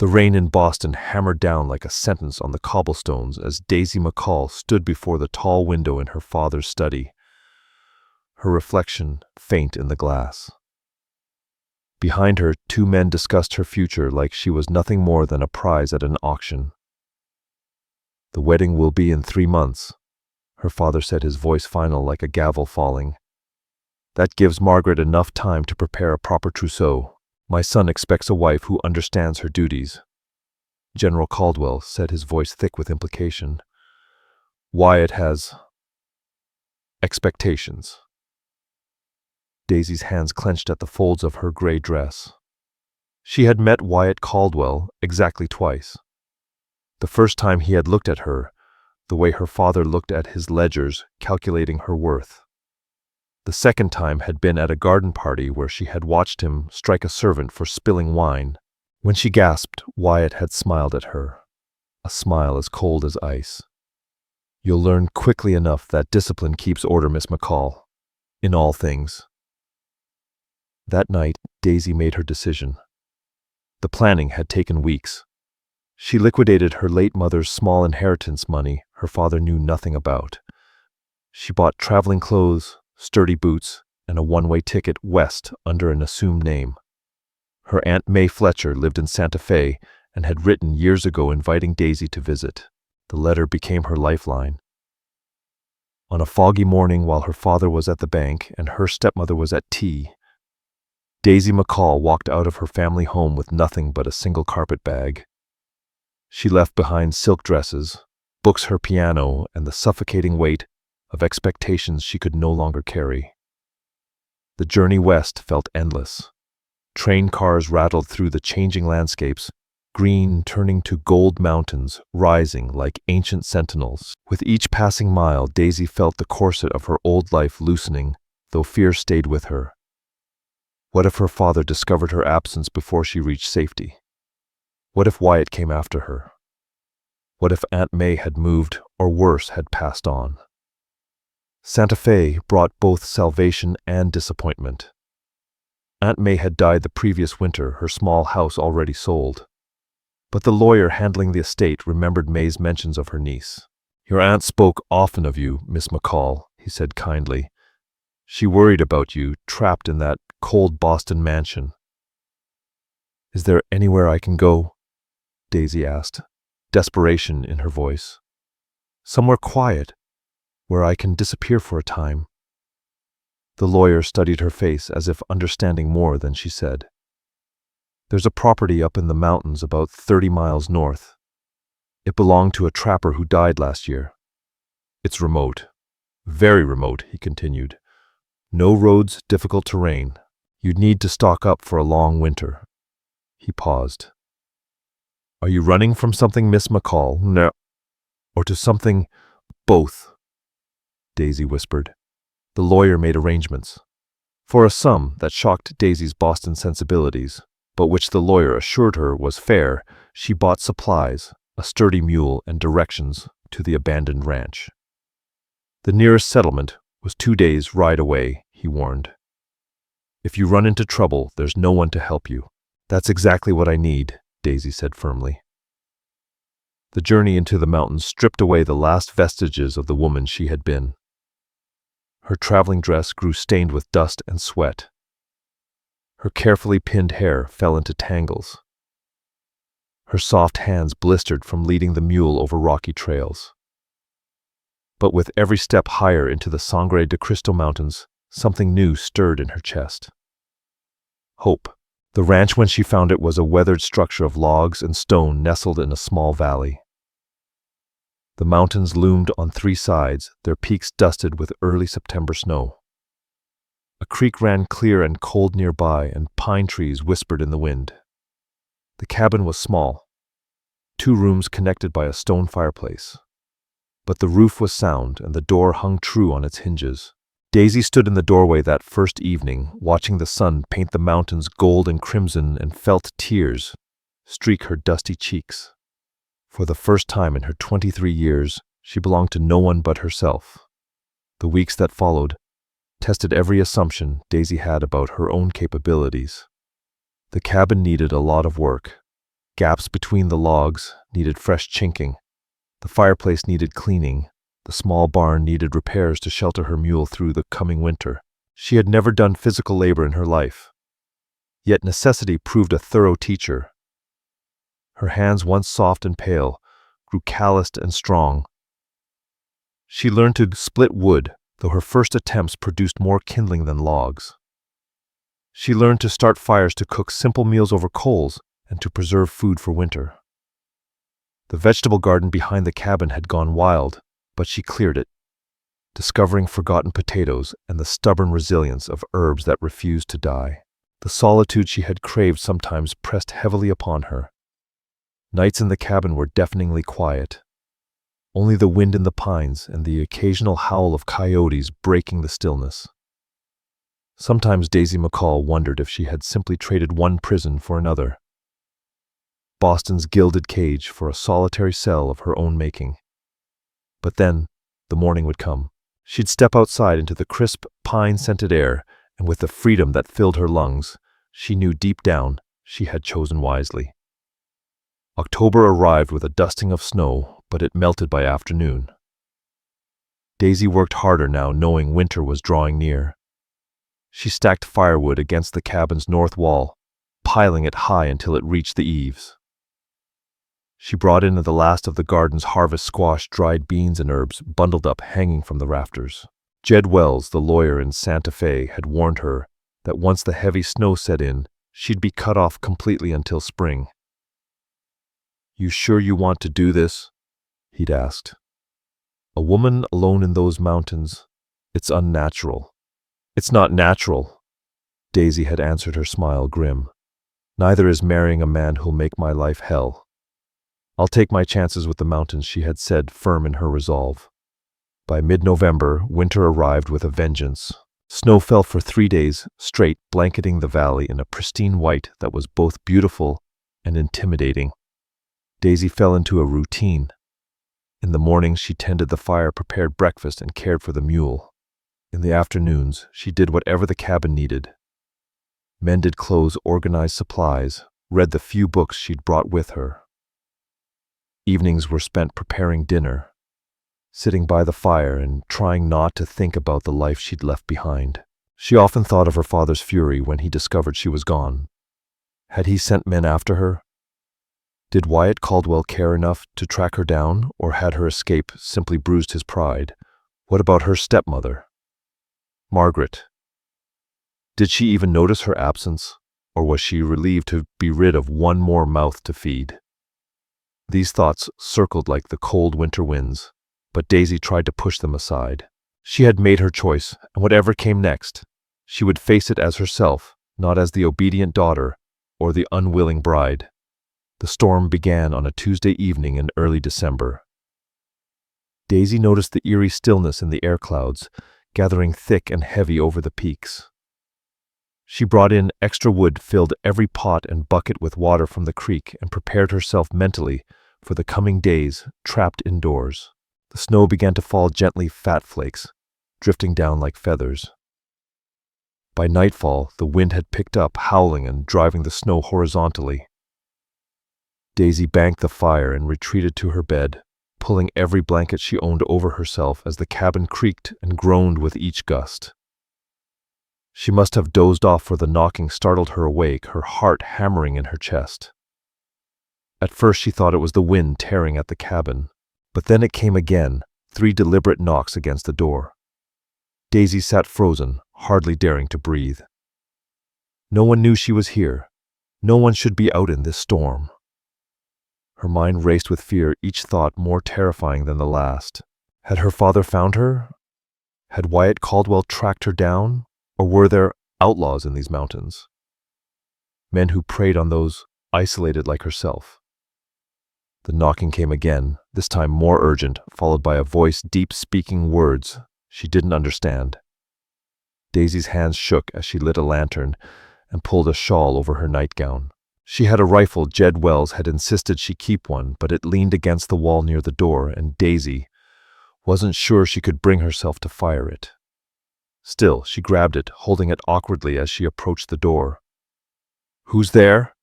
The rain in Boston hammered down like a sentence on the cobblestones as Daisy McCall stood before the tall window in her father's study, her reflection faint in the glass. Behind her, two men discussed her future like she was nothing more than a prize at an auction. "The wedding will be in 3 months," her father said, his voice final like a gavel falling. "That gives Margaret enough time to prepare a proper trousseau. My son expects a wife who understands her duties." General Caldwell said, his voice thick with implication. "Wyatt has expectations." Daisy's hands clenched at the folds of her gray dress. She had met Wyatt Caldwell exactly twice. The first time he had looked at her, the way her father looked at his ledgers, calculating her worth. The second time had been at a garden party where she had watched him strike a servant for spilling wine. When she gasped, Wyatt had smiled at her, a smile as cold as ice. "You'll learn quickly enough that discipline keeps order, Miss McCall, in all things." That night, Daisy made her decision. The planning had taken weeks. She liquidated her late mother's small inheritance money her father knew nothing about. She bought traveling clothes, sturdy boots, and a one-way ticket west under an assumed name. Her Aunt May Fletcher lived in Santa Fe and had written years ago inviting Daisy to visit. The letter became her lifeline. On a foggy morning while her father was at the bank and her stepmother was at tea, Daisy McCall walked out of her family home with nothing but a single carpet bag. She left behind silk dresses, books, her piano, and the suffocating weight of expectations she could no longer carry. The journey west felt endless. Train cars rattled through the changing landscapes, green turning to gold mountains, rising like ancient sentinels. With each passing mile, Daisy felt the corset of her old life loosening, though fear stayed with her. What if her father discovered her absence before she reached safety? What if Wyatt came after her? What if Aunt May had moved, or worse, had passed on? Santa Fe brought both salvation and disappointment. Aunt May had died the previous winter, her small house already sold. But the lawyer handling the estate remembered May's mentions of her niece. "Your aunt spoke often of you, Miss McCall," he said kindly. "She worried about you, trapped in that cold Boston mansion." "Is there anywhere I can go?" Daisy asked, desperation in her voice. "Somewhere quiet, where I can disappear for a time." The lawyer studied her face as if understanding more than she said. "There's a property up in the mountains about 30 miles north. It belonged to a trapper who died last year. It's remote. Very remote," he continued. "No roads, difficult terrain. You'd need to stock up for a long winter." He paused. "Are you running from something, Miss McCall?" "No." "Or to something?" "Both," Daisy whispered. The lawyer made arrangements. For a sum that shocked Daisy's Boston sensibilities, but which the lawyer assured her was fair, she bought supplies, a sturdy mule, and directions to the abandoned ranch. The nearest settlement was 2 days' ride away, he warned. "If you run into trouble, there's no one to help you." "That's exactly what I need," Daisy said firmly. The journey into the mountains stripped away the last vestiges of the woman she had been. Her traveling dress grew stained with dust and sweat. Her carefully pinned hair fell into tangles. Her soft hands blistered from leading the mule over rocky trails. But with every step higher into the Sangre de Cristo Mountains, something new stirred in her chest. Hope. The ranch when she found it was a weathered structure of logs and stone nestled in a small valley. The mountains loomed on 3 sides, their peaks dusted with early September snow. A creek ran clear and cold nearby, and pine trees whispered in the wind. The cabin was small, 2 rooms connected by a stone fireplace. But the roof was sound, and the door hung true on its hinges. Daisy stood in the doorway that first evening, watching the sun paint the mountains gold and crimson, and felt tears streak her dusty cheeks. For the first time in her 23 years, she belonged to no one but herself. The weeks that followed tested every assumption Daisy had about her own capabilities. The cabin needed a lot of work. Gaps between the logs needed fresh chinking. The fireplace needed cleaning. The small barn needed repairs to shelter her mule through the coming winter. She had never done physical labor in her life. Yet necessity proved a thorough teacher. Her hands, once soft and pale, grew calloused and strong. She learned to split wood, though her first attempts produced more kindling than logs. She learned to start fires to cook simple meals over coals and to preserve food for winter. The vegetable garden behind the cabin had gone wild, but she cleared it, discovering forgotten potatoes and the stubborn resilience of herbs that refused to die. The solitude she had craved sometimes pressed heavily upon her. Nights in the cabin were deafeningly quiet. Only the wind in the pines and the occasional howl of coyotes breaking the stillness. Sometimes Daisy McCall wondered if she had simply traded one prison for another. Boston's gilded cage for a solitary cell of her own making. But then, the morning would come. She'd step outside into the crisp, pine-scented air, and with the freedom that filled her lungs, she knew deep down she had chosen wisely. October arrived with a dusting of snow, but it melted by afternoon. Daisy worked harder now, knowing winter was drawing near. She stacked firewood against the cabin's north wall, piling it high until it reached the eaves. She brought in the last of the garden's harvest squash, dried beans, and herbs bundled up hanging from the rafters. Jed Wells, the lawyer in Santa Fe, had warned her that once the heavy snow set in, she'd be cut off completely until spring. "You sure you want to do this?" he'd asked. "A woman alone in those mountains, it's unnatural." "It's not natural," Daisy had answered, her smile grim. "Neither is marrying a man who'll make my life hell. I'll take my chances with the mountains," she had said, firm in her resolve. By mid-November, winter arrived with a vengeance. Snow fell for 3 days straight, blanketing the valley in a pristine white that was both beautiful and intimidating. Daisy fell into a routine. In the mornings, she tended the fire, prepared breakfast, and cared for the mule. In the afternoons, she did whatever the cabin needed. Mended clothes, organized supplies, read the few books she'd brought with her. Evenings were spent preparing dinner, sitting by the fire and trying not to think about the life she'd left behind. She often thought of her father's fury when he discovered she was gone. Had he sent men after her? Did Wyatt Caldwell care enough to track her down, or had her escape simply bruised his pride? What about her stepmother, Margaret? Did she even notice her absence, or was she relieved to be rid of one more mouth to feed? These thoughts circled like the cold winter winds, but Daisy tried to push them aside. She had made her choice, and whatever came next, she would face it as herself, not as the obedient daughter or the unwilling bride. The storm began on a Tuesday evening in early December. Daisy noticed the eerie stillness in the air clouds, gathering thick and heavy over the peaks. She brought in extra wood, filled every pot and bucket with water from the creek, and prepared herself mentally for the coming days trapped indoors. The snow began to fall gently, fat flakes, drifting down like feathers. By nightfall, the wind had picked up, howling and driving the snow horizontally. Daisy banked the fire and retreated to her bed, pulling every blanket she owned over herself as the cabin creaked and groaned with each gust. She must have dozed off, for the knocking startled her awake, her heart hammering in her chest. At first she thought it was the wind tearing at the cabin, but then it came again, 3 deliberate knocks against the door. Daisy sat frozen, hardly daring to breathe. No one knew she was here. No one should be out in this storm. Her mind raced with fear, each thought more terrifying than the last. Had her father found her? Had Wyatt Caldwell tracked her down? Or were there outlaws in these mountains? Men who preyed on those isolated like herself. The knocking came again, this time more urgent, followed by a voice deep, speaking words she didn't understand. Daisy's hands shook as she lit a lantern and pulled a shawl over her nightgown. She had a rifle. Jed Wells had insisted she keep one, but it leaned against the wall near the door, and Daisy wasn't sure she could bring herself to fire it. Still, she grabbed it, holding it awkwardly as she approached the door. "Who's there?"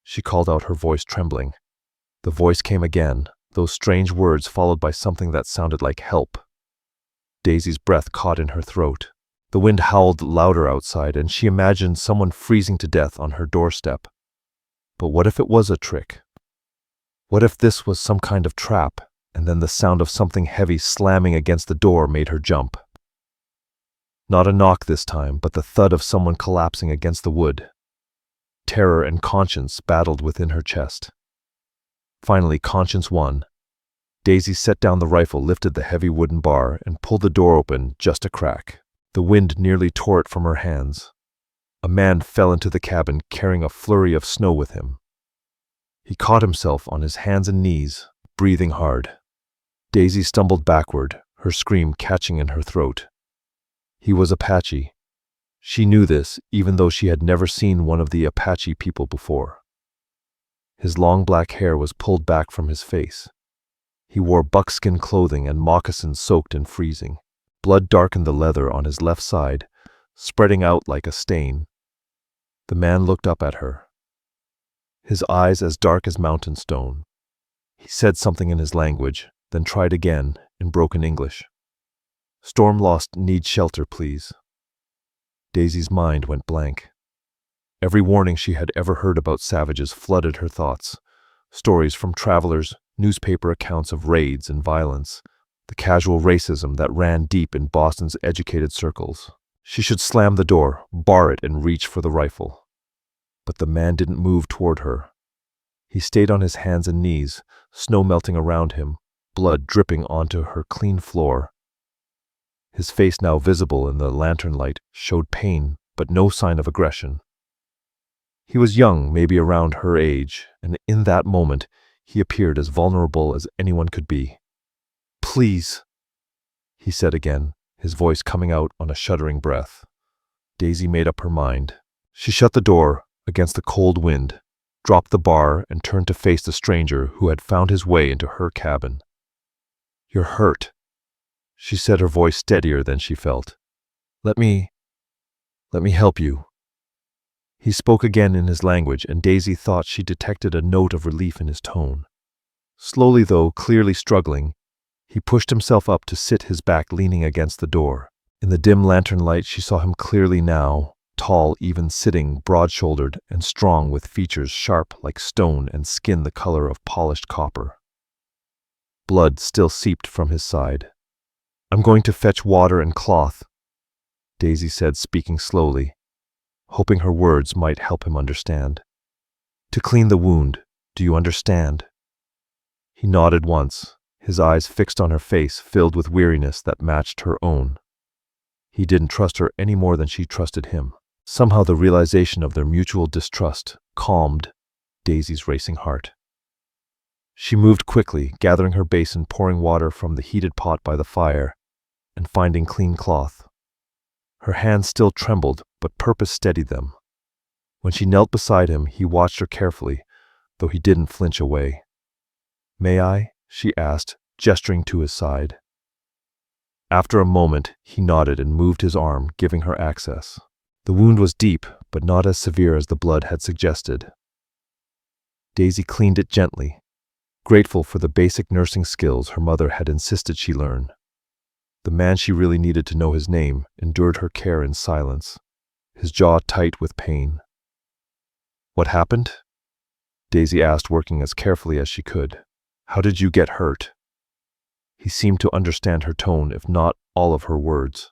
she called out, her voice trembling. The voice came again, those strange words followed by something that sounded like help. Daisy's breath caught in her throat. The wind howled louder outside, and she imagined someone freezing to death on her doorstep. But what if it was a trick? What if this was some kind of trap, and then the sound of something heavy slamming against the door made her jump? Not a knock this time, but the thud of someone collapsing against the wood. Terror and conscience battled within her chest. Finally, conscience won. Daisy set down the rifle, lifted the heavy wooden bar, and pulled the door open just a crack. The wind nearly tore it from her hands. A man fell into the cabin, carrying a flurry of snow with him. He caught himself on his hands and knees, breathing hard. Daisy stumbled backward, her scream catching in her throat. He was Apache. She knew this, even though she had never seen one of the Apache people before. His long black hair was pulled back from his face. He wore buckskin clothing and moccasins soaked in freezing. Blood darkened the leather on his left side, spreading out like a stain. The man looked up at her, his eyes as dark as mountain stone. He said something in his language, then tried again in broken English. "Storm lost, need shelter, please." Daisy's mind went blank. Every warning she had ever heard about savages flooded her thoughts. Stories from travelers, newspaper accounts of raids and violence, the casual racism that ran deep in Boston's educated circles. She should slam the door, bar it, and reach for the rifle. But the man didn't move toward her. He stayed on his hands and knees, snow melting around him, blood dripping onto her clean floor. His face, now visible in the lantern light, showed pain, but no sign of aggression. He was young, maybe around her age, and in that moment, he appeared as vulnerable as anyone could be. "Please," he said again, his voice coming out on a shuddering breath. Daisy made up her mind. She shut the door against the cold wind, dropped the bar, and turned to face the stranger who had found his way into her cabin. "You're hurt," she said, her voice steadier than she felt. Let me help you." He spoke again in his language, and Daisy thought she detected a note of relief in his tone. Slowly, though clearly struggling, he pushed himself up to sit, his back leaning against the door. In the dim lantern light, she saw him clearly now, tall, even sitting, broad-shouldered and strong, with features sharp like stone and skin the color of polished copper. Blood still seeped from his side. "I'm going to fetch water and cloth," Daisy said, speaking slowly, hoping her words might help him understand. "To clean the wound, do you understand?" He nodded once, his eyes fixed on her face, filled with weariness that matched her own. He didn't trust her any more than she trusted him. Somehow the realization of their mutual distrust calmed Daisy's racing heart. She moved quickly, gathering her basin, pouring water from the heated pot by the fire, and finding clean cloth. Her hands still trembled, but purpose steadied them. When she knelt beside him, he watched her carefully, though he didn't flinch away. "May I?" she asked, gesturing to his side. After a moment, he nodded and moved his arm, giving her access. The wound was deep, but not as severe as the blood had suggested. Daisy cleaned it gently, grateful for the basic nursing skills her mother had insisted she learn. The man she really needed to know his name endured her care in silence, his jaw tight with pain. "What happened?" Daisy asked, working as carefully as she could. "How did you get hurt?" He seemed to understand her tone, if not all of her words.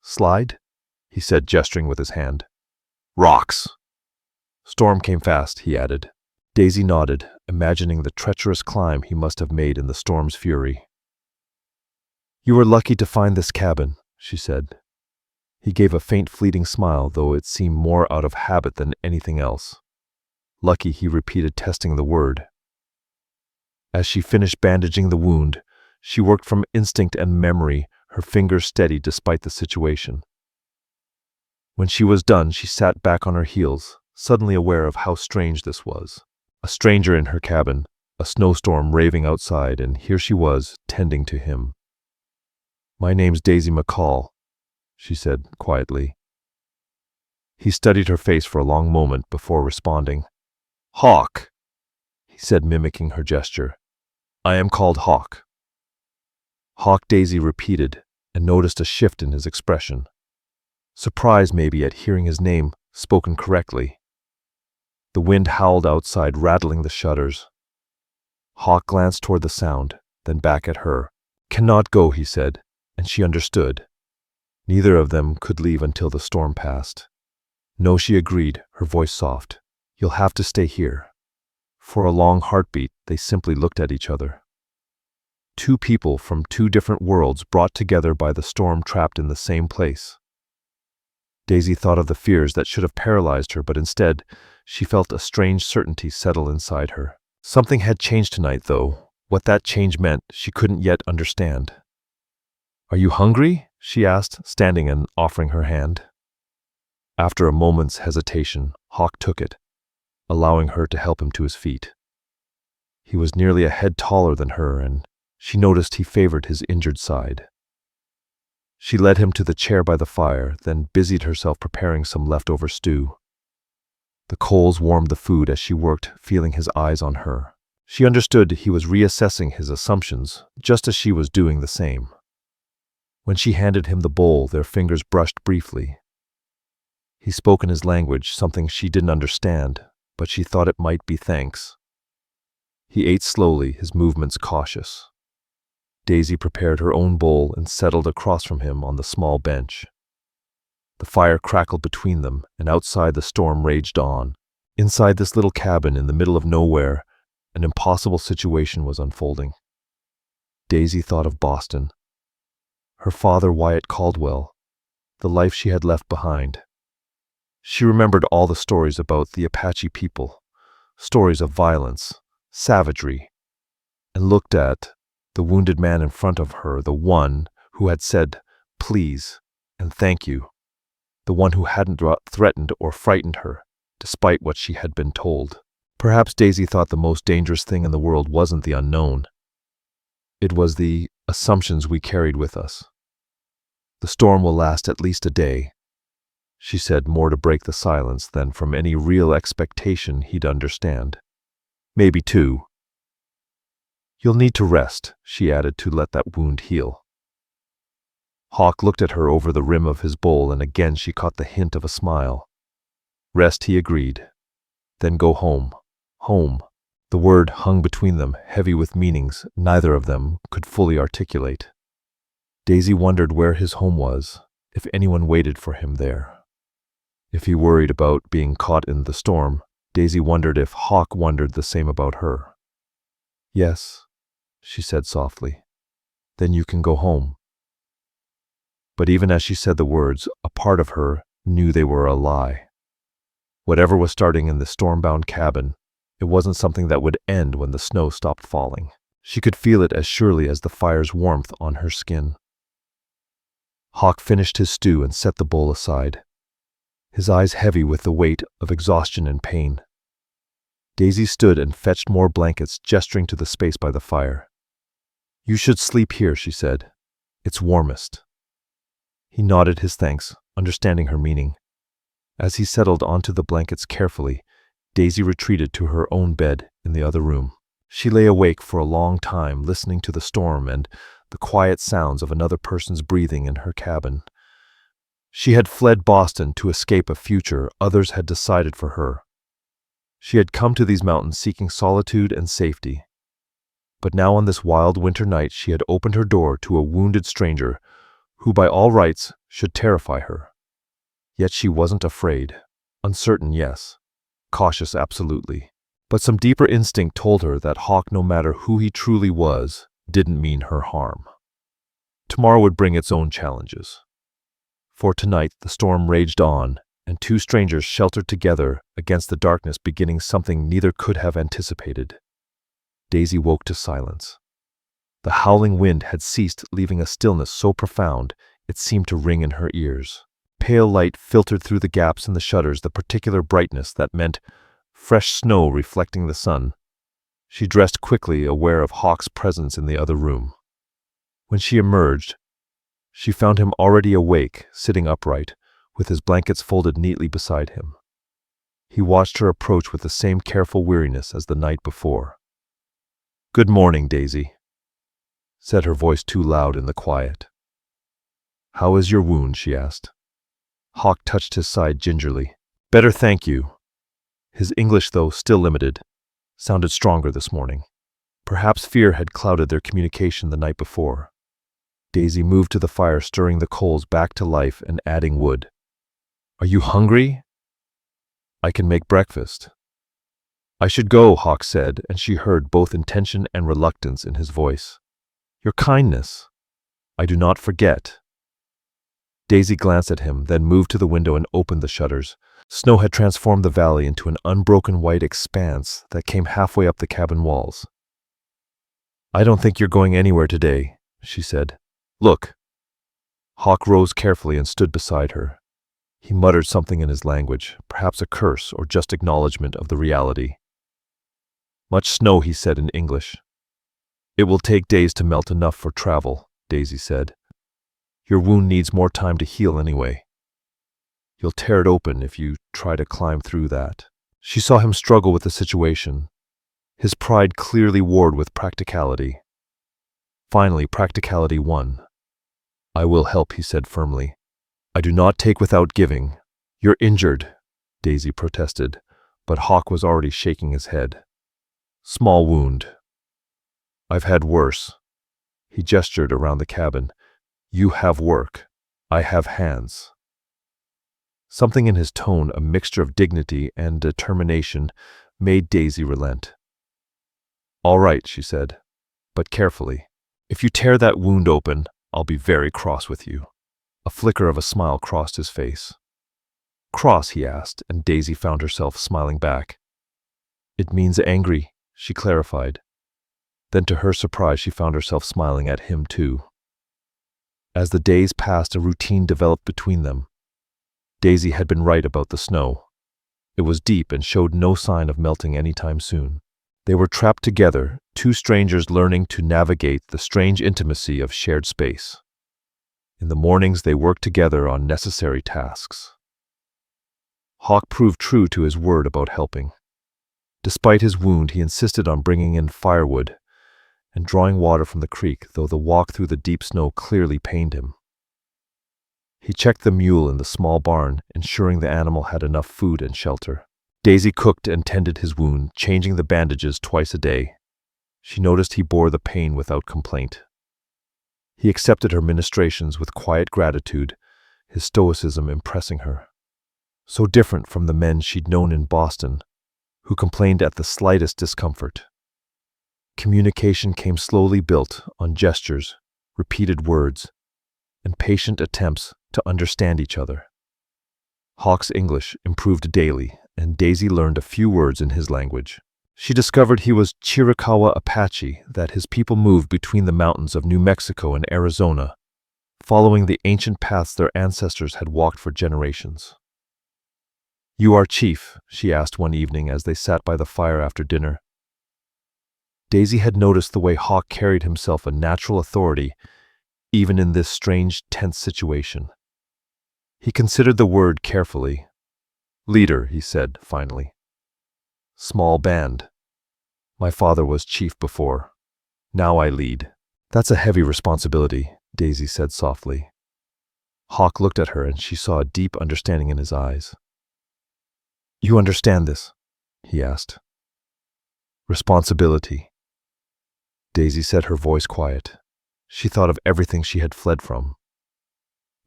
"Slide?" he said, gesturing with his hand. "Rocks." "Storm came fast," he added. Daisy nodded, imagining the treacherous climb he must have made in the storm's fury. "You were lucky to find this cabin," she said. He gave a faint, fleeting smile, though it seemed more out of habit than anything else. "Lucky," he repeated, testing the word. As she finished bandaging the wound, she worked from instinct and memory, her fingers steady despite the situation. When she was done, she sat back on her heels, suddenly aware of how strange this was. A stranger in her cabin, a snowstorm raving outside, and here she was, tending to him. "My name's Daisy McCall," she said quietly. He studied her face for a long moment before responding. Hawk, he said, mimicking her gesture. I am called Hawk. Hawk, Daisy repeated, and noticed a shift in his expression. Surprise maybe at hearing his name spoken correctly. The wind howled outside, rattling the shutters. Hawk glanced toward the sound, then back at her. Cannot go, he said, and she understood. Neither of them could leave until the storm passed. No, she agreed, her voice soft. You'll have to stay here. For a long heartbeat, they simply looked at each other. Two people from two different worlds brought together by the storm, trapped in the same place. Daisy thought of the fears that should have paralyzed her, but instead, she felt a strange certainty settle inside her. Something had changed tonight, though. What that change meant, she couldn't yet understand. Are you hungry? She asked, standing and offering her hand. After a moment's hesitation, Hawk took it, allowing her to help him to his feet. He was nearly a head taller than her, and she noticed he favored his injured side. She led him to the chair by the fire, then busied herself preparing some leftover stew. The coals warmed the food as she worked, feeling his eyes on her. She understood he was reassessing his assumptions, just as she was doing the same. When she handed him the bowl, their fingers brushed briefly. He spoke in his language, something she didn't understand, but she thought it might be thanks. He ate slowly, his movements cautious. Daisy prepared her own bowl and settled across from him on the small bench. The fire crackled between them, and outside the storm raged on. Inside this little cabin in the middle of nowhere, an impossible situation was unfolding. Daisy thought of Boston. Her father, Wyatt Caldwell, the life she had left behind. She remembered all the stories about the Apache people, stories of violence, savagery, and looked at the wounded man in front of her, the one who had said, please, and thank you, the one who hadn't threatened or frightened her, despite what she had been told. Perhaps Daisy thought the most dangerous thing in the world wasn't the unknown. It was the assumptions we carried with us. The storm will last at least a day, she said, more to break the silence than from any real expectation he'd understand. Maybe two. You'll need to rest, she added, to let that wound heal. Hawk looked at her over the rim of his bowl, and again she caught the hint of a smile. Rest, he agreed. Then go home. Home. The word hung between them, heavy with meanings neither of them could fully articulate. Daisy wondered where his home was, if anyone waited for him there. If he worried about being caught in the storm, Daisy wondered if Hawk wondered the same about her. Yes, she said softly. Then you can go home. But even as she said the words, a part of her knew they were a lie. Whatever was starting in the storm-bound cabin, it wasn't something that would end when the snow stopped falling. She could feel it as surely as the fire's warmth on her skin. Hawk finished his stew and set the bowl aside, his eyes heavy with the weight of exhaustion and pain. Daisy stood and fetched more blankets, gesturing to the space by the fire. You should sleep here, she said. It's warmest. He nodded his thanks, understanding her meaning. As he settled onto the blankets carefully, Daisy retreated to her own bed in the other room. She lay awake for a long time, listening to the storm and the quiet sounds of another person's breathing in her cabin. She had fled Boston to escape a future others had decided for her. She had come to these mountains seeking solitude and safety. But now on this wild winter night she had opened her door to a wounded stranger who by all rights should terrify her. Yet she wasn't afraid. Uncertain, yes. Cautious, absolutely. But some deeper instinct told her that Hawk, no matter who he truly was, didn't mean her harm. Tomorrow would bring its own challenges. For tonight the storm raged on, and two strangers sheltered together against the darkness, beginning something neither could have anticipated. Daisy woke to silence. The howling wind had ceased, leaving a stillness so profound it seemed to ring in her ears. Pale light filtered through the gaps in the shutters, the particular brightness that meant fresh snow reflecting the sun. She dressed quickly, aware of Hawk's presence in the other room. When she emerged, she found him already awake, sitting upright, with his blankets folded neatly beside him. He watched her approach with the same careful weariness as the night before. "Good morning, Daisy," said her voice too loud in the quiet. "How is your wound?" she asked. Hawk touched his side gingerly. "Better, thank you." His English, though still limited, sounded stronger this morning. Perhaps fear had clouded their communication the night before. Daisy moved to the fire, stirring the coals back to life and adding wood. "Are you hungry? I can make breakfast." "I should go," Hawk said, and she heard both intention and reluctance in his voice. "Your kindness. I do not forget." Daisy glanced at him, then moved to the window and opened the shutters. Snow had transformed the valley into an unbroken white expanse that came halfway up the cabin walls. "I don't think you're going anywhere today," she said. "Look." Hawk rose carefully and stood beside her. He muttered something in his language, perhaps a curse or just acknowledgement of the reality. "Much snow," he said in English. "It will take days to melt enough for travel," Daisy said. "Your wound needs more time to heal anyway. You'll tear it open if you try to climb through that." She saw him struggle with the situation. His pride clearly warred with practicality. Finally, practicality won. "I will help," he said firmly. "I do not take without giving." "You're injured," Daisy protested, but Hawk was already shaking his head. "Small wound. I've had worse." He gestured around the cabin. "You have work. I have hands." Something in his tone, a mixture of dignity and determination, made Daisy relent. "All right," she said, "but carefully. If you tear that wound open, I'll be very cross with you." A flicker of a smile crossed his face. "Cross?" he asked, and Daisy found herself smiling back. "It means angry," she clarified. Then to her surprise, she found herself smiling at him too. As the days passed, a routine developed between them. Daisy had been right about the snow. It was deep and showed no sign of melting anytime soon. They were trapped together, two strangers learning to navigate the strange intimacy of shared space. In the mornings, they worked together on necessary tasks. Hawk proved true to his word about helping. Despite his wound, he insisted on bringing in firewood and drawing water from the creek, though the walk through the deep snow clearly pained him. He checked the mule in the small barn, ensuring the animal had enough food and shelter. Daisy cooked and tended his wound, changing the bandages twice a day. She noticed he bore the pain without complaint. He accepted her ministrations with quiet gratitude, his stoicism impressing her. So different from the men she'd known in Boston, who complained at the slightest discomfort. Communication came slowly, built on gestures, repeated words, and patient attempts to understand each other. Hawk's English improved daily, and Daisy learned a few words in his language. She discovered he was Chiricahua Apache, that his people moved between the mountains of New Mexico and Arizona, following the ancient paths their ancestors had walked for generations. "You are chief?" she asked one evening as they sat by the fire after dinner. Daisy had noticed the way Hawk carried himself, a natural authority, even in this strange, tense situation. He considered the word carefully. "Leader," he said finally. "Small band. My father was chief before. Now I lead." "That's a heavy responsibility," Daisy said softly. Hawk looked at her, and she saw a deep understanding in his eyes. "You understand this?" he asked. "Responsibility." Daisy said, her voice quiet. She thought of everything she had fled from.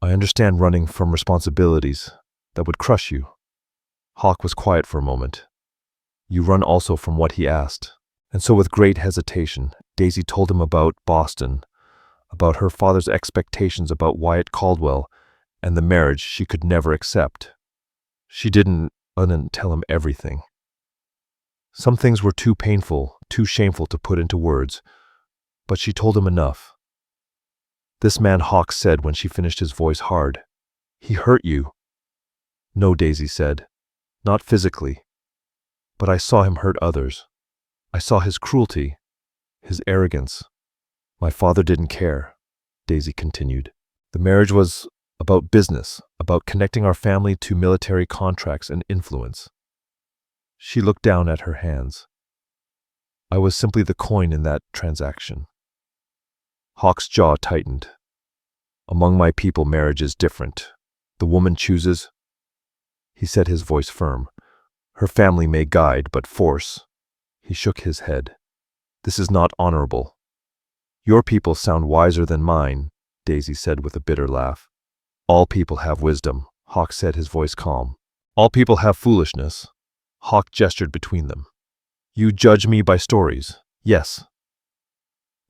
"I understand running from responsibilities that would crush you." Hawk was quiet for a moment. "You run also from what?" he asked. And so with great hesitation, Daisy told him about Boston, about her father's expectations about Wyatt Caldwell, and the marriage she could never accept. She didn't tell him everything. Some things were too painful, too shameful to put into words, but she told him enough. "This man," Hawk said when she finished, his voice hard. "He hurt you?" "No," Daisy said. "Not physically. But I saw him hurt others. I saw his cruelty, his arrogance. My father didn't care," Daisy continued. "The marriage was about business, about connecting our family to military contracts and influence. She looked down at her hands. I was simply the coin in that transaction. Hawk's jaw tightened. Among my people, marriage is different. The woman chooses. He said, his voice firm. Her family may guide, but force. He shook his head. This is not honorable. Your people sound wiser than mine, Daisy said with a bitter laugh. All people have wisdom, Hawk said, his voice calm. All people have foolishness. Hawk gestured between them. You judge me by stories. Yes.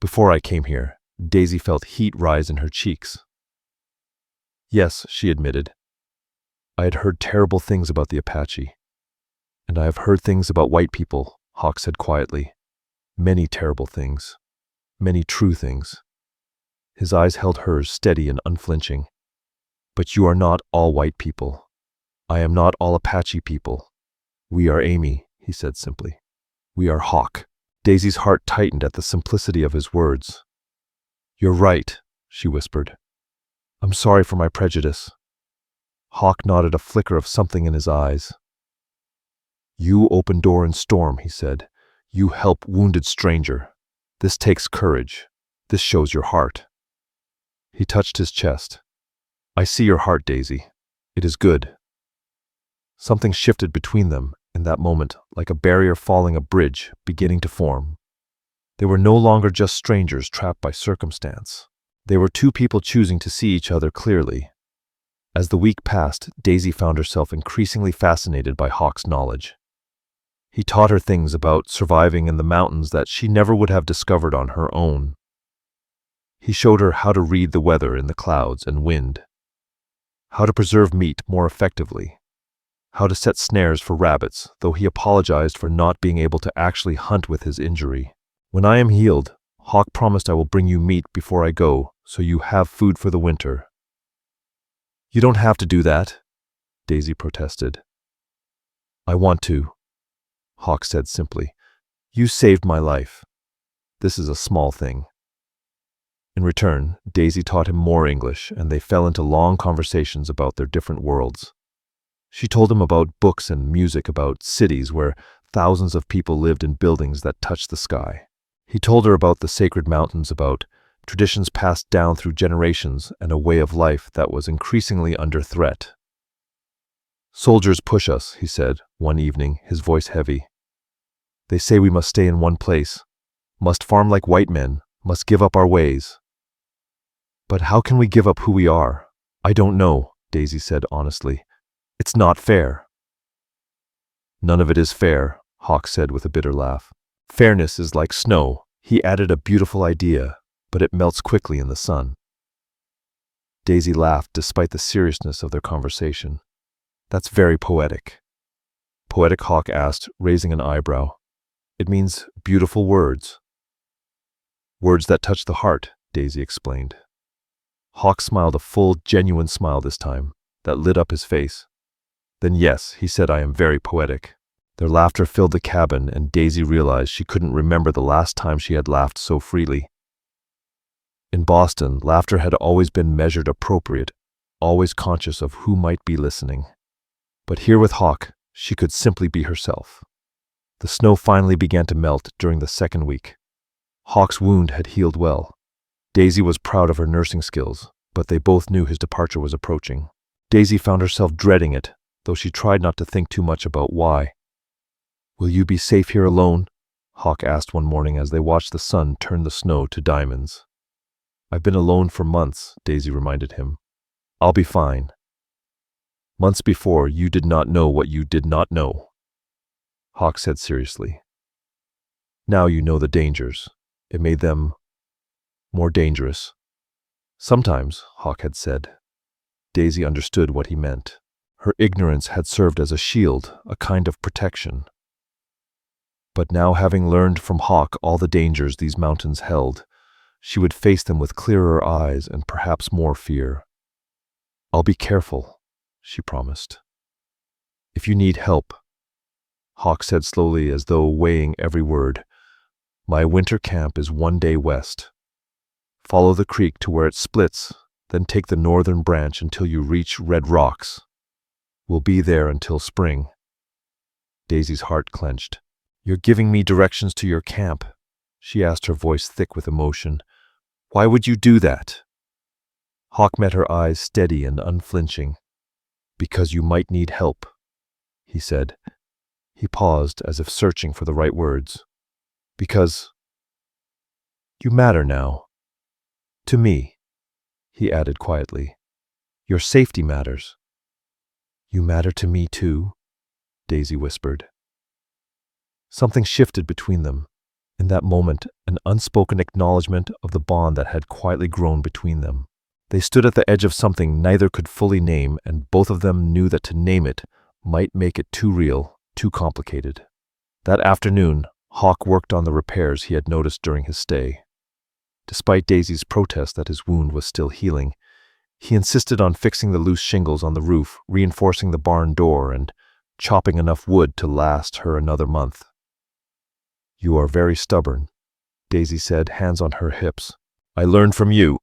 Before I came here, Daisy felt heat rise in her cheeks. Yes, she admitted. I had heard terrible things about the Apache. And I have heard things about white people, Hawk said quietly. Many terrible things. Many true things. His eyes held hers, steady and unflinching. But you are not all white people. I am not all Apache people. We are Amy, he said simply. We are Hawk. Daisy's heart tightened at the simplicity of his words. You're right, she whispered. I'm sorry for my prejudice. Hawk nodded, a flicker of something in his eyes. You open door in storm, he said. You help wounded stranger. This takes courage. This shows your heart. He touched his chest. I see your heart, Daisy. It is good. Something shifted between them in that moment, like a barrier falling, a bridge beginning to form. They were no longer just strangers trapped by circumstance. They were two people choosing to see each other clearly. As the week passed, Daisy found herself increasingly fascinated by Hawk's knowledge. He taught her things about surviving in the mountains that she never would have discovered on her own. He showed her how to read the weather in the clouds and wind, how to preserve meat more effectively, how to set snares for rabbits, though he apologized for not being able to actually hunt with his injury. When I am healed, Hawk promised, I will bring you meat before I go, so you have food for the winter. You don't have to do that, Daisy protested. I want to, Hawk said simply. You saved my life. This is a small thing. In return, Daisy taught him more English, and they fell into long conversations about their different worlds. She told him about books and music, about cities where thousands of people lived in buildings that touched the sky. He told her about the sacred mountains, about traditions passed down through generations, and a way of life that was increasingly under threat. Soldiers push us, he said one evening, his voice heavy. They say we must stay in one place, must farm like white men, must give up our ways. But how can we give up who we are? I don't know, Daisy said honestly. It's not fair. None of it is fair, Hawk said with a bitter laugh. Fairness is like snow. He added a beautiful idea, but it melts quickly in the sun. Daisy laughed despite the seriousness of their conversation. That's very poetic. Poetic, Hawk asked, raising an eyebrow. It means beautiful words. Words that touch the heart, Daisy explained. Hawk smiled, a full, genuine smile this time, that lit up his face. Then yes, he said, I am very poetic. Their laughter filled the cabin, and Daisy realized she couldn't remember the last time she had laughed so freely. In Boston, laughter had always been measured appropriate, always conscious of who might be listening. But here with Hawk, she could simply be herself. The snow finally began to melt during the second week. Hawk's wound had healed well. Daisy was proud of her nursing skills, but they both knew his departure was approaching. Daisy found herself dreading it, though she tried not to think too much about why. Will you be safe here alone? Hawk asked one morning as they watched the sun turn the snow to diamonds. I've been alone for months, Daisy reminded him. I'll be fine. Months before, you did not know what you did not know, Hawk said seriously. Now you know the dangers. It made them more dangerous. Sometimes, Hawk had said. Daisy understood what he meant. Her ignorance had served as a shield, a kind of protection. But now, having learned from Hawk all the dangers these mountains held, she would face them with clearer eyes and perhaps more fear. I'll be careful, she promised. If you need help, Hawk said slowly, as though weighing every word, my winter camp is 1 day west. Follow the creek to where it splits, then take the northern branch until you reach Red Rocks. We'll be there until spring. Daisy's heart clenched. "You're giving me directions to your camp," she asked, her voice thick with emotion. "Why would you do that?" Hawk met her eyes steady and unflinching. "Because you might need help," he said. He paused, as if searching for the right words. "Because you matter now. To me," he added quietly. "Your safety matters." "You matter to me too," Daisy whispered. Something shifted between them. In that moment, an unspoken acknowledgement of the bond that had quietly grown between them. They stood at the edge of something neither could fully name, and both of them knew that to name it might make it too real, too complicated. That afternoon, Hawk worked on the repairs he had noticed during his stay. Despite Daisy's protest that his wound was still healing, he insisted on fixing the loose shingles on the roof, reinforcing the barn door, and chopping enough wood to last her another month. "You are very stubborn," Daisy said, hands on her hips. "I learned from you,"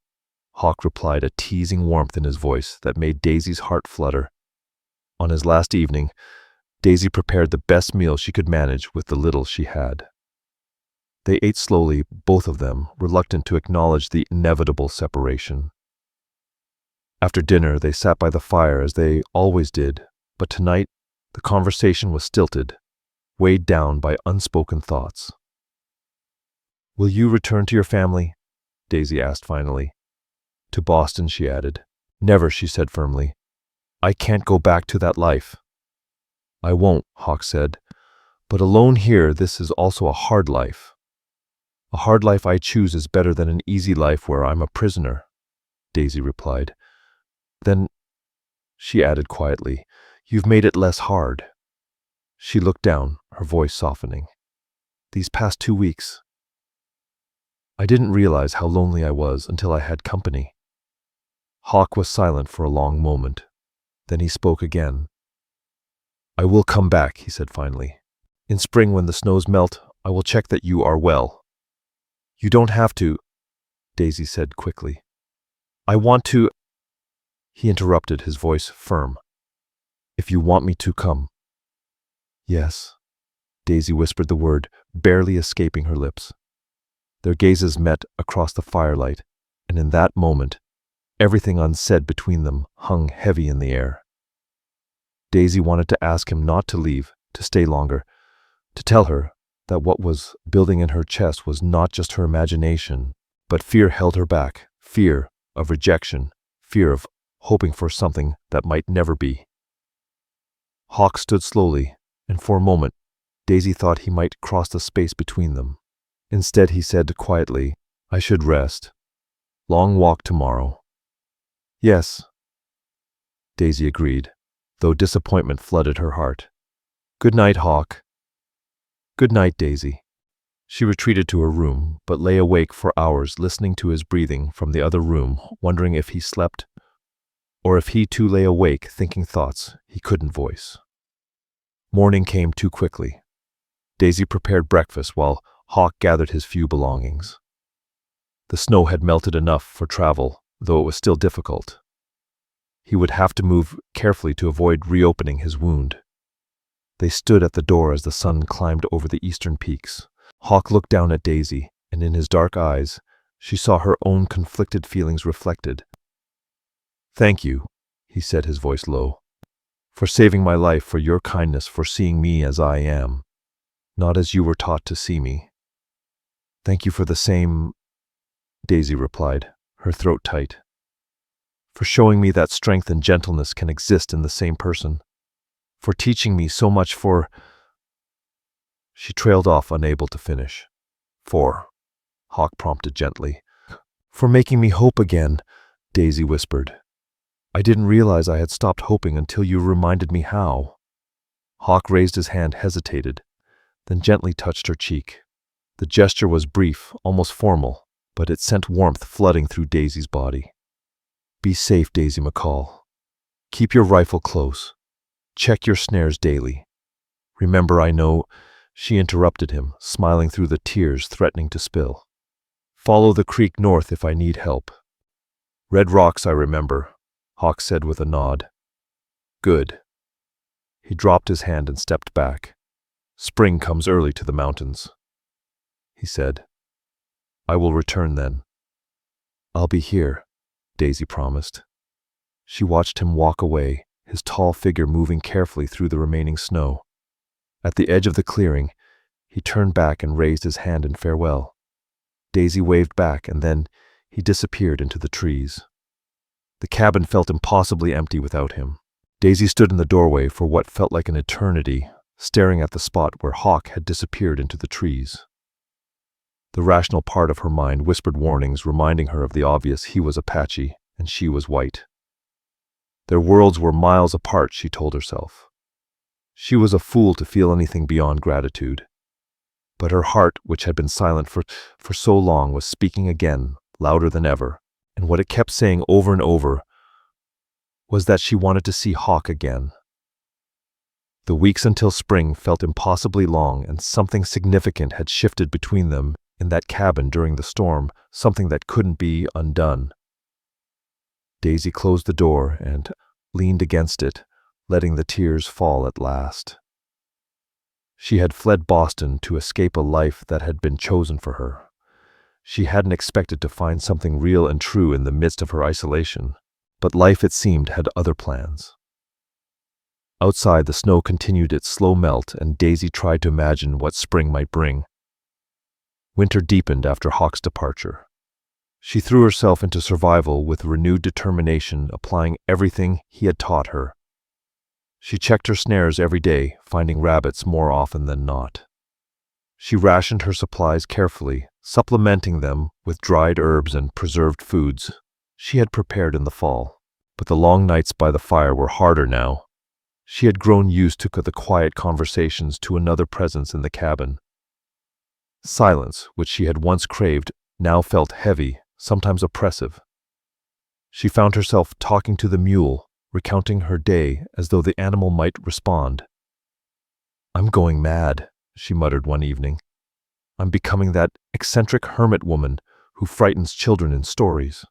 Hawk replied, a teasing warmth in his voice that made Daisy's heart flutter. On his last evening, Daisy prepared the best meal she could manage with the little she had. They ate slowly, both of them, reluctant to acknowledge the inevitable separation. After dinner, they sat by the fire as they always did, but tonight the conversation was stilted, weighed down by unspoken thoughts. "Will you return to your family?" Daisy asked finally. "To Boston," she added. "Never," she said firmly. "I can't go back to that life." "I won't," Hawk said. "But alone here, this is also a hard life. A hard life I choose is better than an easy life where I'm a prisoner," Daisy replied. "Then," she added quietly, "you've made it less hard." She looked down, her voice softening. "These past 2 weeks, I didn't realize how lonely I was until I had company." Hawk was silent for a long moment. Then he spoke again. "I will come back," he said finally. "In spring, when the snows melt, I will check that you are well." "You don't have to," Daisy said quickly. "I want to—" He interrupted, his voice firm. "If you want me to come." "Yes," Daisy whispered the word, barely escaping her lips. Their gazes met across the firelight, and in that moment, everything unsaid between them hung heavy in the air. Daisy wanted to ask him not to leave, to stay longer, to tell her that what was building in her chest was not just her imagination, but fear held her back, fear of rejection, fear of hoping for something that might never be. Hawk stood slowly, and for a moment, Daisy thought he might cross the space between them. Instead, he said quietly, "I should rest. Long walk tomorrow." "Yes," Daisy agreed, though disappointment flooded her heart. "Good night, Hawk." "Good night, Daisy." She retreated to her room, but lay awake for hours listening to his breathing from the other room, wondering if he slept, or if he too lay awake thinking thoughts he couldn't voice. Morning came too quickly. Daisy prepared breakfast while Hawk gathered his few belongings. The snow had melted enough for travel, though it was still difficult. He would have to move carefully to avoid reopening his wound. They stood at the door as the sun climbed over the eastern peaks. Hawk looked down at Daisy, and in his dark eyes, she saw her own conflicted feelings reflected. "Thank you," he said, his voice low, "for saving my life, for your kindness, for seeing me as I am, not as you were taught to see me." "Thank you for the same," Daisy replied, her throat tight. "For showing me that strength and gentleness can exist in the same person. For teaching me so much, for—" She trailed off, unable to finish. Hawk prompted gently. "For making me hope again," Daisy whispered. "I didn't realize I had stopped hoping until you reminded me how." Hawk raised his hand, hesitated, then gently touched her cheek. The gesture was brief, almost formal, but it sent warmth flooding through Daisy's body. "Be safe, Daisy McCall. Keep your rifle close. Check your snares daily. Remember, I know—" She interrupted him, smiling through the tears threatening to spill. "Follow the creek north if I need help." "Red rocks, I remember," Hawk said with a nod. "Good." He dropped his hand and stepped back. "Spring comes early to the mountains," he said. "I will return then." "I'll be here," Daisy promised. She watched him walk away, his tall figure moving carefully through the remaining snow. At the edge of the clearing, he turned back and raised his hand in farewell. Daisy waved back, and then he disappeared into the trees. The cabin felt impossibly empty without him. Daisy stood in the doorway for what felt like an eternity, staring at the spot where Hawk had disappeared into the trees. The rational part of her mind whispered warnings, reminding her of the obvious: he was Apache, and she was white. Their worlds were miles apart, she told herself. She was a fool to feel anything beyond gratitude. But her heart, which had been silent for so long, was speaking again, louder than ever, and what it kept saying over and over was that she wanted to see Hawk again. The weeks until spring felt impossibly long, and something significant had shifted between them in that cabin during the storm, something that couldn't be undone. Daisy closed the door and leaned against it, letting the tears fall at last. She had fled Boston to escape a life that had been chosen for her. She hadn't expected to find something real and true in the midst of her isolation, but life, it seemed, had other plans. Outside, the snow continued its slow melt, and Daisy tried to imagine what spring might bring. Winter deepened after Hawk's departure. She threw herself into survival with renewed determination, applying everything he had taught her. She checked her snares every day, finding rabbits more often than not. She rationed her supplies carefully, supplementing them with dried herbs and preserved foods she had prepared in the fall. But the long nights by the fire were harder now. She had grown used to the quiet conversations, to another presence in the cabin. Silence, which she had once craved, now felt heavy, sometimes oppressive. She found herself talking to the mule, recounting her day as though the animal might respond. "I'm going mad," she muttered one evening. "I'm becoming that eccentric hermit woman who frightens children in stories."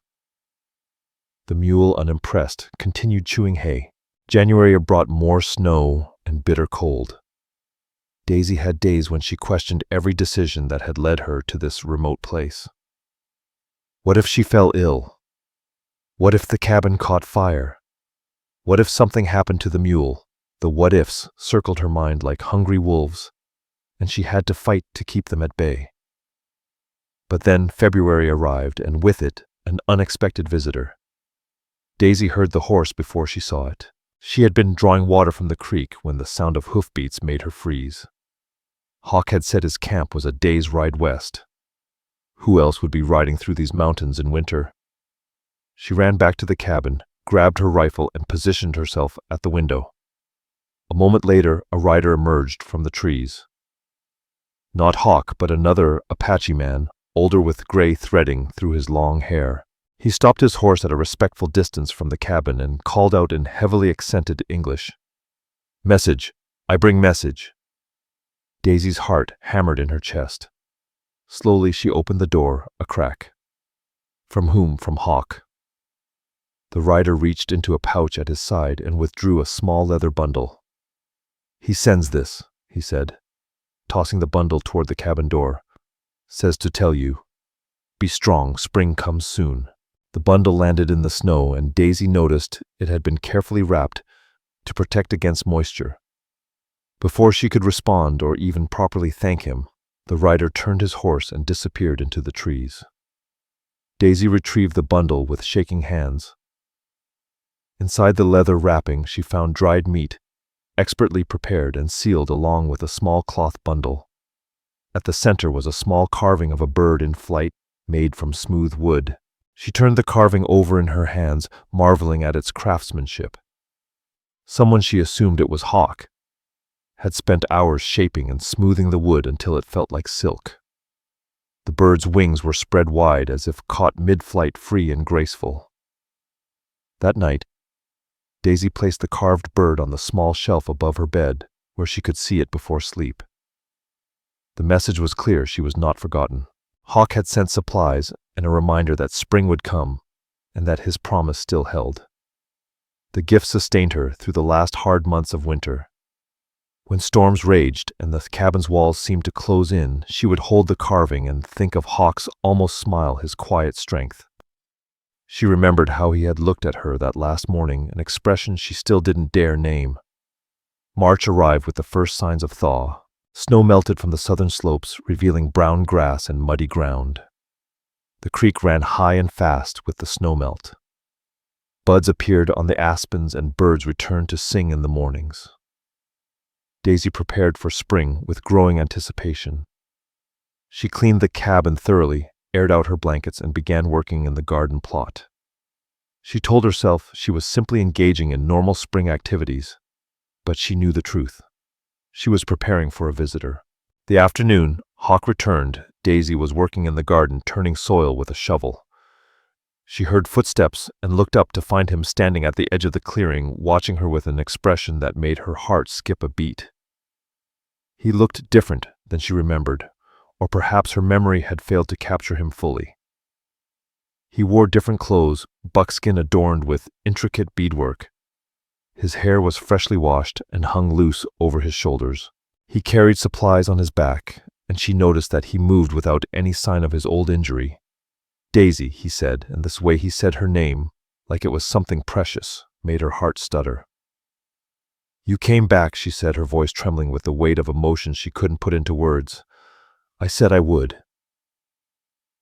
The mule, unimpressed, continued chewing hay. January brought more snow and bitter cold. Daisy had days when she questioned every decision that had led her to this remote place. What if she fell ill? What if the cabin caught fire? What if something happened to the mule? The what-ifs circled her mind like hungry wolves, and she had to fight to keep them at bay. But then February arrived, and with it, an unexpected visitor. Daisy heard the horse before she saw it. She had been drawing water from the creek when the sound of hoofbeats made her freeze. Hawk had said his camp was a day's ride west. Who else would be riding through these mountains in winter? She ran back to the cabin, grabbed her rifle, and positioned herself at the window. A moment later, a rider emerged from the trees. Not Hawk, but another Apache man, older, with gray threading through his long hair. He stopped his horse at a respectful distance from the cabin and called out in heavily accented English, "Message! I bring message!" Daisy's heart hammered in her chest. Slowly she opened the door a crack. From whom? From Hawk. The rider reached into a pouch at his side and withdrew a small leather bundle. "He sends this," he said, tossing the bundle toward the cabin door. "Says to tell you, be strong, spring comes soon." The bundle landed in the snow, and Daisy noticed it had been carefully wrapped to protect against moisture. Before she could respond or even properly thank him, the rider turned his horse and disappeared into the trees. Daisy retrieved the bundle with shaking hands. Inside the leather wrapping, she found dried meat, expertly prepared and sealed, along with a small cloth bundle. At the center was a small carving of a bird in flight, made from smooth wood. She turned the carving over in her hands, marveling at its craftsmanship. Someone, she assumed it was Hawk, had spent hours shaping and smoothing the wood until it felt like silk. The bird's wings were spread wide, as if caught mid-flight, free and graceful. That night, Daisy placed the carved bird on the small shelf above her bed, where she could see it before sleep. The message was clear: she was not forgotten. Hawk had sent supplies and a reminder that spring would come, and that his promise still held. The gift sustained her through the last hard months of winter. When storms raged and the cabin's walls seemed to close in, she would hold the carving and think of Hawk's almost smile, his quiet strength. She remembered how he had looked at her that last morning, an expression she still didn't dare name. March arrived with the first signs of thaw. Snow melted from the southern slopes, revealing brown grass and muddy ground. The creek ran high and fast with the snowmelt. Buds appeared on the aspens and birds returned to sing in the mornings. Daisy prepared for spring with growing anticipation. She cleaned the cabin thoroughly, aired out her blankets, and began working in the garden plot. She told herself she was simply engaging in normal spring activities, but she knew the truth. She was preparing for a visitor. The afternoon, Hawk returned. Daisy was working in the garden, turning soil with a shovel. She heard footsteps and looked up to find him standing at the edge of the clearing, watching her with an expression that made her heart skip a beat. He looked different than she remembered, or perhaps her memory had failed to capture him fully. He wore different clothes, buckskin adorned with intricate beadwork. His hair was freshly washed and hung loose over his shoulders. He carried supplies on his back, and she noticed that he moved without any sign of his old injury. "Daisy," he said, and this way he said her name, like it was something precious, made her heart stutter. "You came back," she said, her voice trembling with the weight of emotion she couldn't put into words. "I said I would."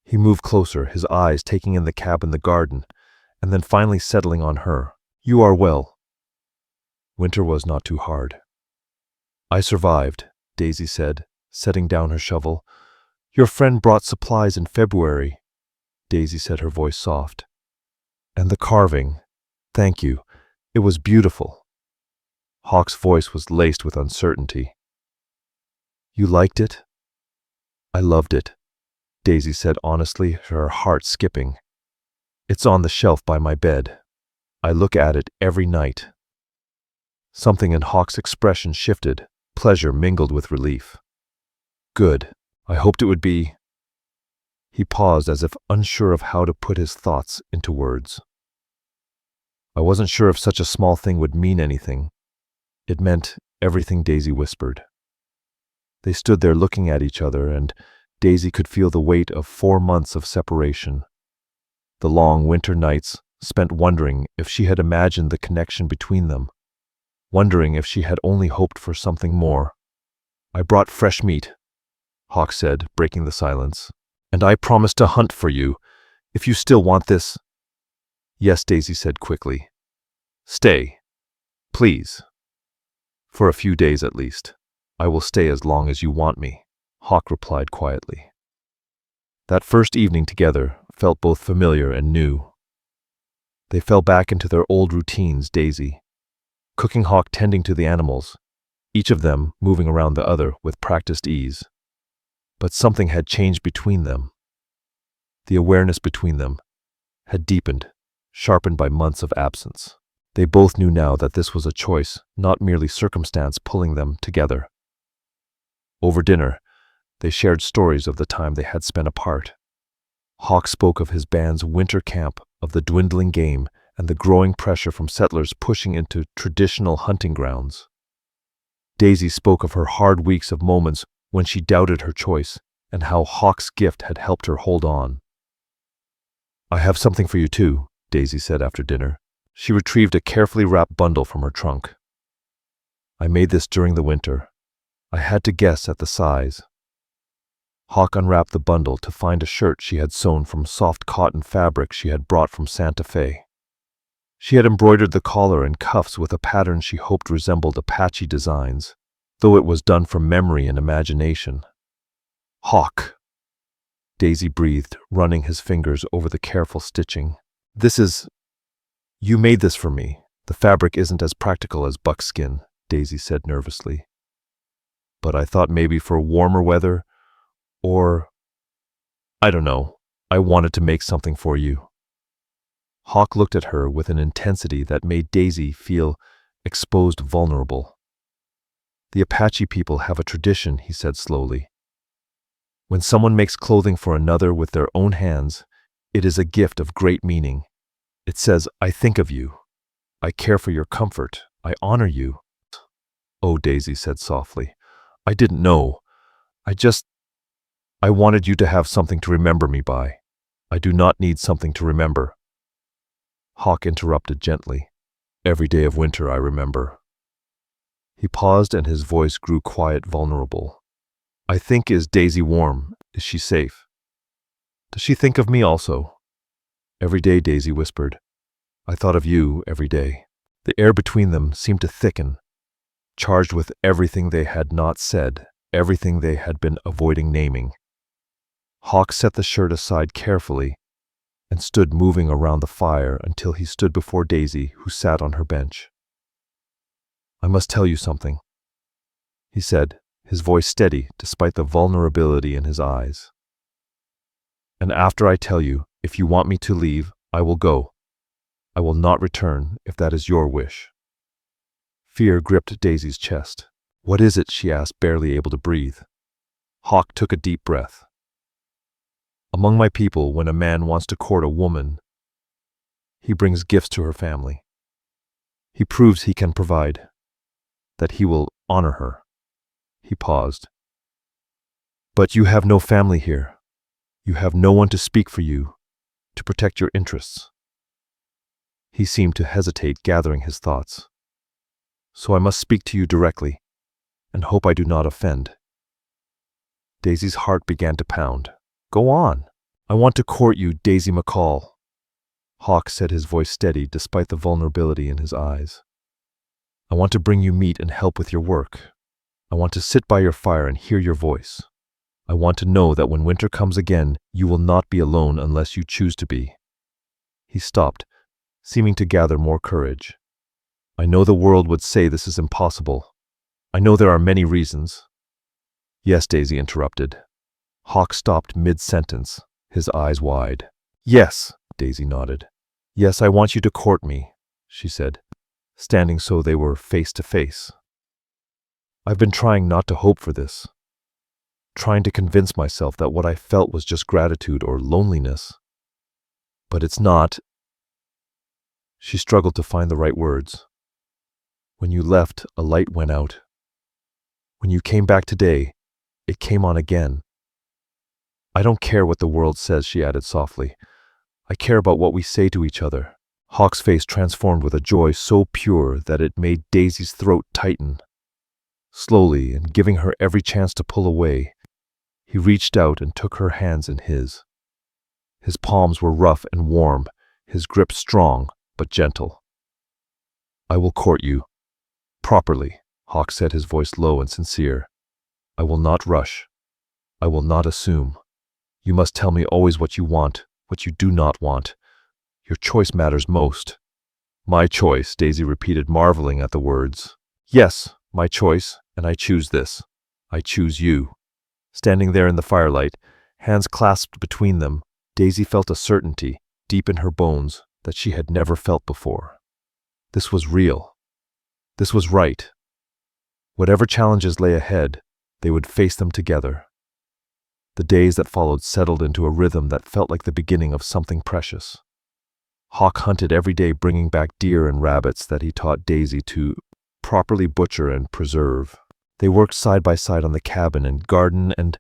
He moved closer, his eyes taking in the cabin, the garden, and then finally settling on her. "You are well." Winter was not too hard. "I survived," Daisy said, setting down her shovel. "Your friend brought supplies in February," Daisy said, her voice soft. "And the carving. Thank you. It was beautiful." Hawk's voice was laced with uncertainty. "You liked it?" "I loved it," Daisy said honestly, her heart skipping. "It's on the shelf by my bed. I look at it every night." Something in Hawk's expression shifted, pleasure mingled with relief. "Good. I hoped it would be—" He paused as if unsure of how to put his thoughts into words. "I wasn't sure if such a small thing would mean anything." It meant everything, Daisy whispered. They stood there looking at each other, and Daisy could feel the weight of 4 months of separation. The long winter nights spent wondering if she had imagined the connection between them, wondering if she had only hoped for something more. "I brought fresh meat," Hawk said, breaking the silence. "And I promised to hunt for you, if you still want this." "Yes," Daisy said quickly. "Stay, please. For a few days at least. I will stay as long as you want me," Hawk replied quietly. That first evening together felt both familiar and new. They fell back into their old routines, Daisy, cooking, Hawk tending to the animals, each of them moving around the other with practiced ease. But something had changed between them. The awareness between them had deepened, sharpened by months of absence. They both knew now that this was a choice, not merely circumstance pulling them together. Over dinner, they shared stories of the time they had spent apart. Hawk spoke of his band's winter camp, of the dwindling game, and the growing pressure from settlers pushing into traditional hunting grounds. Daisy spoke of her hard weeks, of moments when she doubted her choice, and how Hawk's gift had helped her hold on. "I have something for you too," Daisy said after dinner. She retrieved a carefully wrapped bundle from her trunk. "I made this during the winter. I had to guess at the size." Hawk unwrapped the bundle to find a shirt she had sewn from soft cotton fabric she had brought from Santa Fe. She had embroidered the collar and cuffs with a pattern she hoped resembled Apache designs, though it was done from memory and imagination. "Hawk," Daisy breathed, running his fingers over the careful stitching. You made this for me. The fabric isn't as practical as buckskin," Daisy said nervously. "But I thought maybe for warmer weather, or I don't know, I wanted to make something for you." Hawk looked at her with an intensity that made Daisy feel exposed, vulnerable. "The Apache people have a tradition," he said slowly. "When someone makes clothing for another with their own hands, it is a gift of great meaning. It says, 'I think of you. I care for your comfort. I honor you.'" "Oh," Daisy said softly. "I didn't know. I wanted you to have something to remember me by. I do not need something to remember." Hawk interrupted gently. "Every day of winter I remember." He paused and his voice grew quiet, vulnerable. "I think, is Daisy warm? Is she safe? Does she think of me also?" "Every day," Daisy whispered. "I thought of you every day." The air between them seemed to thicken, charged with everything they had not said, everything they had been avoiding naming. Hawk set the shirt aside carefully and stood moving around the fire until he stood before Daisy, who sat on her bench. "I must tell you something," he said, his voice steady despite the vulnerability in his eyes. "And after I tell you, if you want me to leave, I will go. I will not return if that is your wish." Fear gripped Daisy's chest. "What is it?" she asked, barely able to breathe. Hawk took a deep breath. "Among my people, when a man wants to court a woman, he brings gifts to her family. He proves he can provide, that he will honor her." He paused. "But you have no family here. You have no one to speak for you, to protect your interests." He seemed to hesitate, gathering his thoughts. "So I must speak to you directly, and hope I do not offend." Daisy's heart began to pound. "Go on. I want to court you, Daisy McCall." Hawk said, his voice steady despite the vulnerability in his eyes. "I want to bring you meat and help with your work. I want to sit by your fire and hear your voice. I want to know that when winter comes again, you will not be alone unless you choose to be." He stopped, seeming to gather more courage. "I know the world would say this is impossible. I know there are many reasons." "Yes," Daisy interrupted. Hawk stopped mid-sentence, his eyes wide. "Yes," Daisy nodded. "Yes, I want you to court me," she said, standing so they were face to face. "I've been trying not to hope for this, trying to convince myself that what I felt was just gratitude or loneliness. But it's not." She struggled to find the right words. "When you left, a light went out. When you came back today, it came on again. I don't care what the world says," she added softly. "I care about what we say to each other." Hawk's face transformed with a joy so pure that it made Daisy's throat tighten. Slowly, and giving her every chance to pull away, he reached out and took her hands in his. His palms were rough and warm, his grip strong but gentle. "I will court you. Properly," Hawk said, his voice low and sincere. "I will not rush. I will not assume. You must tell me always what you want, what you do not want. Your choice matters most." "My choice," Daisy repeated, marveling at the words. "Yes, my choice, and I choose this. I choose you." Standing there in the firelight, hands clasped between them, Daisy felt a certainty, deep in her bones, that she had never felt before. This was real. This was right. Whatever challenges lay ahead, they would face them together. The days that followed settled into a rhythm that felt like the beginning of something precious. Hawk hunted every day, bringing back deer and rabbits that he taught Daisy to properly butcher and preserve. They worked side by side on the cabin and garden, and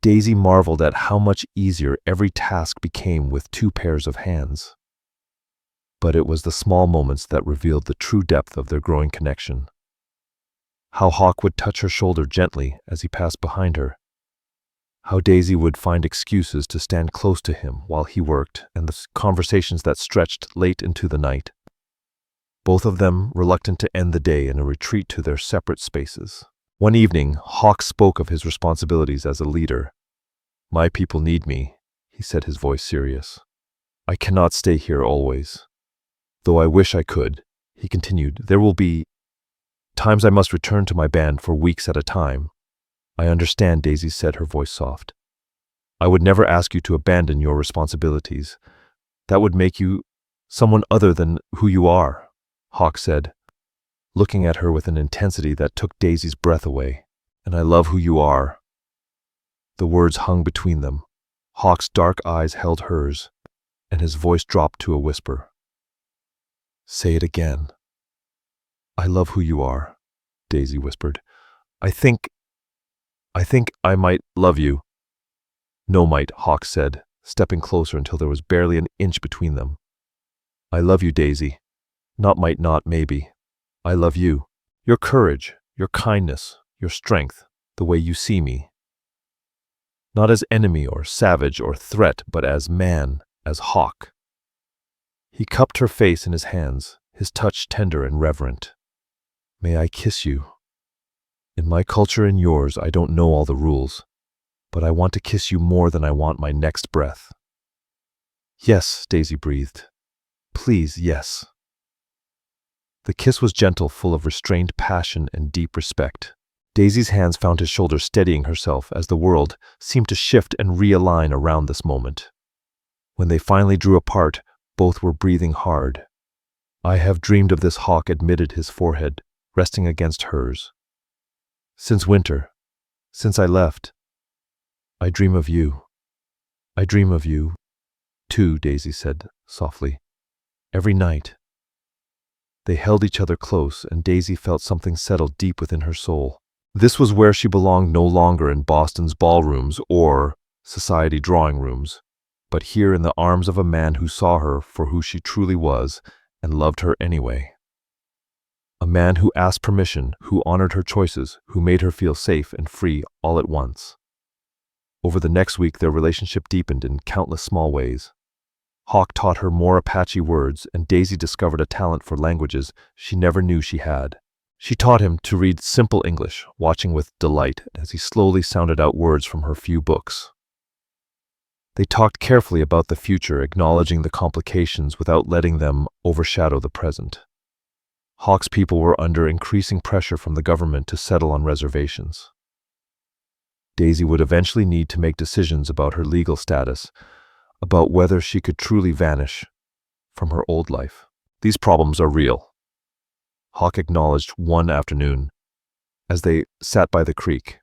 Daisy marveled at how much easier every task became with two pairs of hands. But it was the small moments that revealed the true depth of their growing connection. How Hawk would touch her shoulder gently as he passed behind her. How Daisy would find excuses to stand close to him while he worked, and the conversations that stretched late into the night. Both of them reluctant to end the day in a retreat to their separate spaces. One evening, Hawk spoke of his responsibilities as a leader. "My people need me," he said, his voice serious. "I cannot stay here always. Though I wish I could," he continued, "there will be times I must return to my band for weeks at a time." "I understand," Daisy said, her voice soft. "I would never ask you to abandon your responsibilities. That would make you someone other than who you are," Hawk said, looking at her with an intensity that took Daisy's breath away. "And I love who you are." The words hung between them. Hawk's dark eyes held hers, and his voice dropped to a whisper. "Say it again." "I love who you are." Daisy whispered. I think I might love you. No might, Hawk said, stepping closer until there was barely an inch between them. I love you, Daisy. Not might, not maybe. I love you. Your courage, your kindness, your strength, the way you see me. Not as enemy or savage or threat, but as man, as Hawk. He cupped her face in his hands, his touch tender and reverent. May I kiss you? In my culture and yours, I don't know all the rules, but I want to kiss you more than I want my next breath. Yes, Daisy breathed. Please, yes. The kiss was gentle, full of restrained passion and deep respect. Daisy's hands found his shoulder, steadying herself as the world seemed to shift and realign around this moment. When they finally drew apart, both were breathing hard. I have dreamed of this, Hawk admitted, his forehead resting against hers. Since winter, since I left, I dream of you. I dream of you, too, Daisy said softly. Every night. They held each other close, and Daisy felt something settle deep within her soul. This was where she belonged, no longer in Boston's ballrooms or society drawing rooms, but here in the arms of a man who saw her for who she truly was and loved her anyway. A man who asked permission, who honored her choices, who made her feel safe and free all at once. Over the next week, their relationship deepened in countless small ways. Hawk taught her more Apache words, and Daisy discovered a talent for languages she never knew she had. She taught him to read simple English, watching with delight as he slowly sounded out words from her few books. They talked carefully about the future, acknowledging the complications without letting them overshadow the present. Hawk's people were under increasing pressure from the government to settle on reservations. Daisy would eventually need to make decisions about her legal status, about whether she could truly vanish from her old life. These problems are real, Hawk acknowledged one afternoon as they sat by the creek.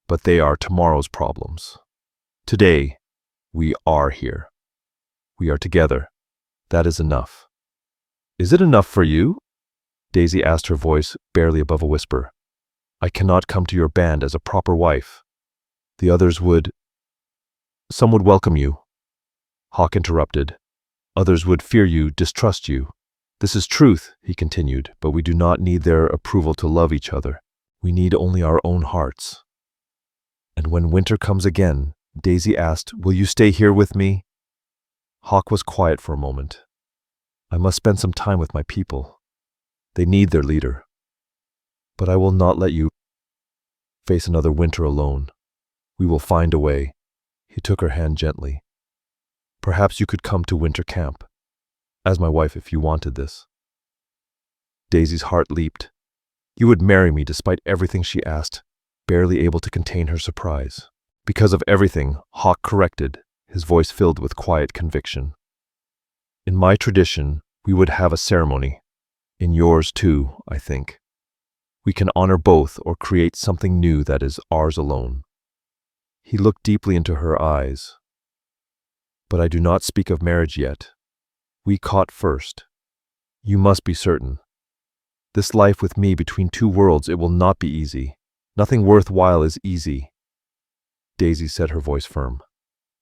But they are tomorrow's problems. Today, we are here. We are together. That is enough. Is it enough for you? Daisy asked, her voice barely above a whisper. I cannot come to your band as a proper wife. The others would. Some would welcome you. Hawk interrupted. Others would fear you, distrust you. This is truth, he continued, but we do not need their approval to love each other. We need only our own hearts. And when winter comes again, Daisy asked, will you stay here with me? Hawk was quiet for a moment. I must spend some time with my people. They need their leader. But I will not let you face another winter alone. We will find a way. He took her hand gently. Perhaps you could come to winter camp, as my wife if you wanted this. Daisy's heart leaped. You would marry me despite everything, she asked, barely able to contain her surprise. Because of everything, Hawk corrected, his voice filled with quiet conviction. In my tradition, we would have a ceremony. In yours too, I think. We can honor both or create something new that is ours alone. He looked deeply into her eyes. But I do not speak of marriage yet. We caught first. You must be certain. This life with me between two worlds, it will not be easy. Nothing worthwhile is easy. Daisy said, her voice firm.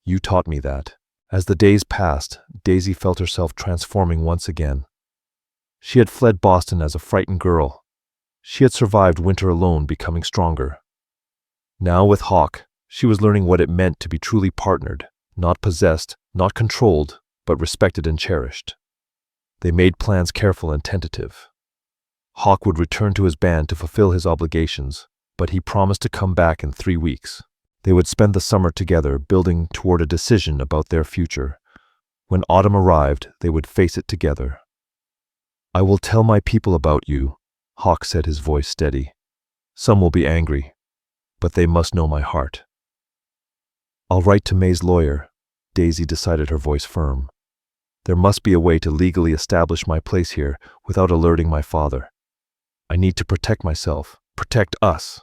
You taught me that. As the days passed, Daisy felt herself transforming once again. She had fled Boston as a frightened girl. She had survived winter alone, becoming stronger. Now with Hawk, she was learning what it meant to be truly partnered, not possessed, not controlled, but respected and cherished. They made plans careful and tentative. Hawk would return to his band to fulfill his obligations, but he promised to come back in 3 weeks. They would spend the summer together, building toward a decision about their future. When autumn arrived, they would face it together. I will tell my people about you, Hawk said, his voice steady. Some will be angry, but they must know my heart. I'll write to May's lawyer, Daisy decided, her voice firm. There must be a way to legally establish my place here without alerting my father. I need to protect myself, protect us.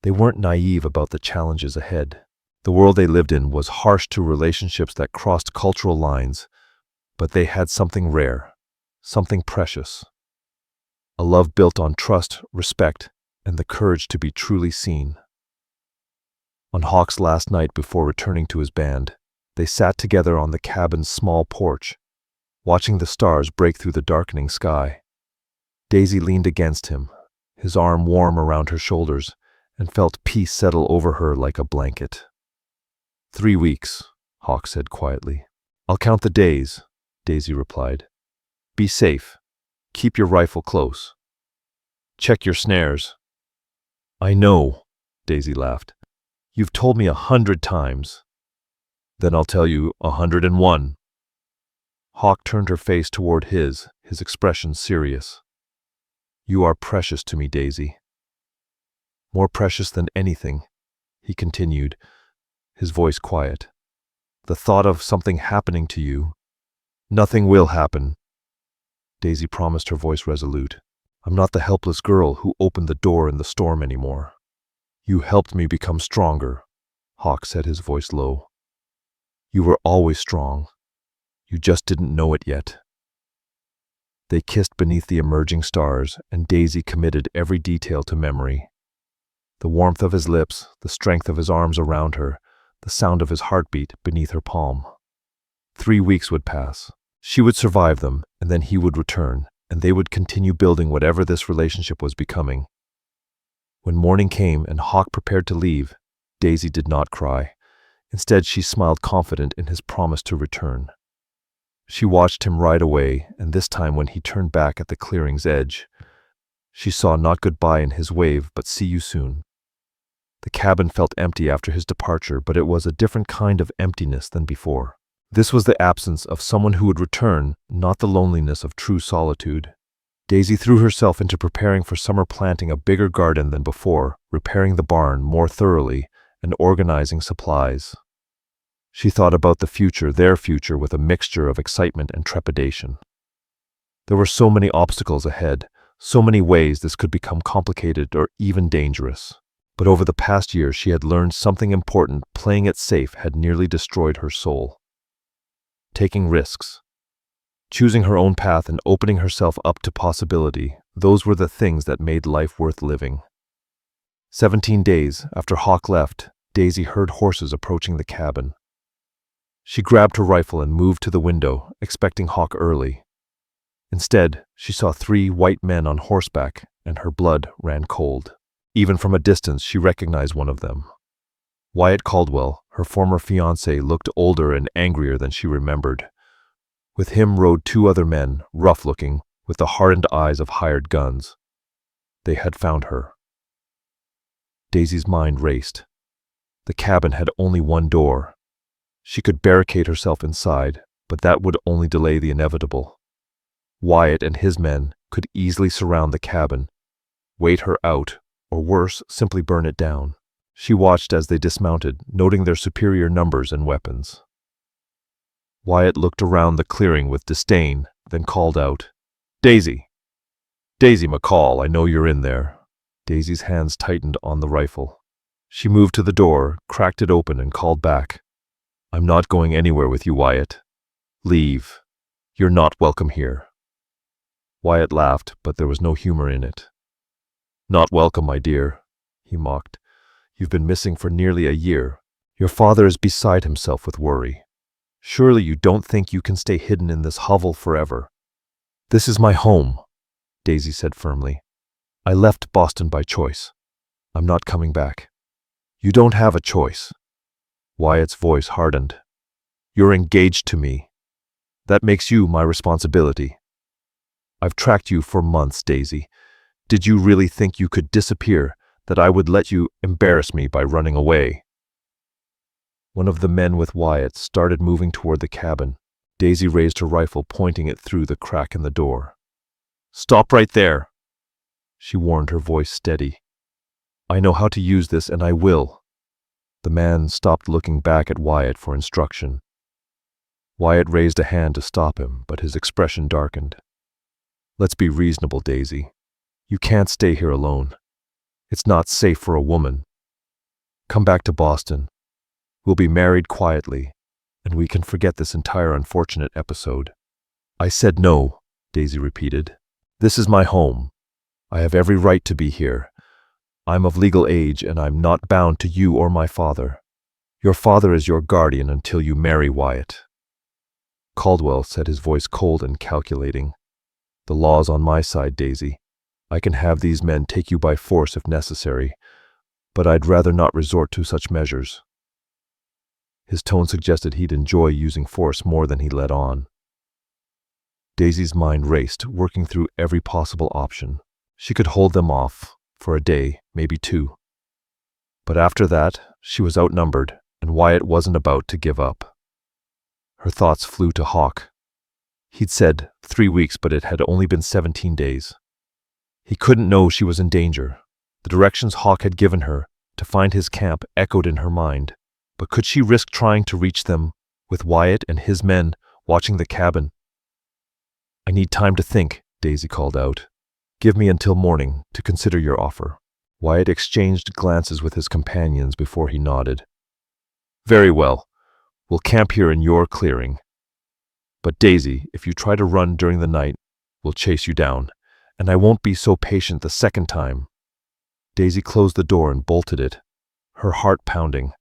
They weren't naive about the challenges ahead. The world they lived in was harsh to relationships that crossed cultural lines, but they had something rare, something precious. a love built on trust, respect, and the courage to be truly seen. On Hawk's last night before returning to his band, they sat together on the cabin's small porch, watching the stars break through the darkening sky. Daisy leaned against him, his arm warm around her shoulders, and felt peace settle over her like a blanket. 3 weeks, Hawk said quietly. I'll count the days, Daisy replied. Be safe. Keep your rifle close. Check your snares. I know, Daisy laughed. You've told me 100 times. Then I'll tell you 101. Hawk turned her face toward his expression serious. You are precious to me, Daisy. More precious than anything, he continued, his voice quiet. The thought of something happening to you. Nothing will happen, Daisy promised, her voice resolute. I'm not the helpless girl who opened the door in the storm anymore. You helped me become stronger, Hawk said, his voice low. You were always strong. You just didn't know it yet. They kissed beneath the emerging stars, and Daisy committed every detail to memory. The warmth of his lips, the strength of his arms around her, the sound of his heartbeat beneath her palm. 3 weeks would pass. She would survive them, and then he would return, and they would continue building whatever this relationship was becoming. When morning came and Hawk prepared to leave, Daisy did not cry. Instead, she smiled, confident in his promise to return. She watched him ride away, and this time when he turned back at the clearing's edge, she saw not goodbye in his wave, but see you soon. The cabin felt empty after his departure, but it was a different kind of emptiness than before. This was the absence of someone who would return, not the loneliness of true solitude. Daisy threw herself into preparing for summer, planting a bigger garden than before, repairing the barn more thoroughly, and organizing supplies. She thought about the future, their future, with a mixture of excitement and trepidation. There were so many obstacles ahead, so many ways this could become complicated or even dangerous. But over the past year, she had learned something important. Playing it safe had nearly destroyed her soul. Taking risks, choosing her own path, and opening herself up to possibility, those were the things that made life worth living. 17 days after Hawk left, Daisy heard horses approaching the cabin. She grabbed her rifle and moved to the window, expecting Hawk early. Instead, she saw 3 white men on horseback, and her blood ran cold. Even from a distance, she recognized one of them. Wyatt Caldwell, her former fiancé, looked older and angrier than she remembered. With him rode 2 other men, rough-looking, with the hardened eyes of hired guns. They had found her. Daisy's mind raced. The cabin had only one door. She could barricade herself inside, but that would only delay the inevitable. Wyatt and his men could easily surround the cabin, wait her out, or worse, simply burn it down. She watched as they dismounted, noting their superior numbers and weapons. Wyatt looked around the clearing with disdain, then called out, Daisy! Daisy McCall, I know you're in there. Daisy's hands tightened on the rifle. She moved to the door, cracked it open, and called back, I'm not going anywhere with you, Wyatt. Leave. You're not welcome here. Wyatt laughed, but there was no humor in it. Not welcome, my dear, he mocked. You've been missing for nearly a year. Your father is beside himself with worry. Surely you don't think you can stay hidden in this hovel forever. This is my home, Daisy said firmly. I left Boston by choice. I'm not coming back. You don't have a choice. Wyatt's voice hardened. You're engaged to me. That makes you my responsibility. I've tracked you for months, Daisy. Did you really think you could disappear, that I would let you embarrass me by running away? One of the men with Wyatt started moving toward the cabin. Daisy raised her rifle, pointing it through the crack in the door. Stop right there, she warned, her voice steady. I know how to use this, and I will. The man stopped, looking back at Wyatt for instruction. Wyatt raised a hand to stop him, but his expression darkened. Let's be reasonable, Daisy. You can't stay here alone. It's not safe for a woman. Come back to Boston. We'll be married quietly, and we can forget this entire unfortunate episode. I said no, Daisy repeated. This is my home. I have every right to be here. I'm of legal age and I'm not bound to you or my father. Your father is your guardian until you marry Wyatt." Caldwell said, his voice cold and calculating. "The law's on my side, Daisy. I can have these men take you by force if necessary, but I'd rather not resort to such measures." His tone suggested he'd enjoy using force more than he let on. Daisy's mind raced, working through every possible option. She could hold them off for a day, maybe two. But after that, she was outnumbered, and Wyatt wasn't about to give up. Her thoughts flew to Hawk. He'd said 3 weeks, but it had only been 17 days. He couldn't know she was in danger. The directions Hawk had given her to find his camp echoed in her mind, but could she risk trying to reach them with Wyatt and his men watching the cabin? "I need time to think," Daisy called out. "Give me until morning to consider your offer." Wyatt exchanged glances with his companions before he nodded. "Very well. We'll camp here in your clearing. But Daisy, if you try to run during the night, we'll chase you down, and I won't be so patient the second time." Daisy closed the door and bolted it, her heart pounding.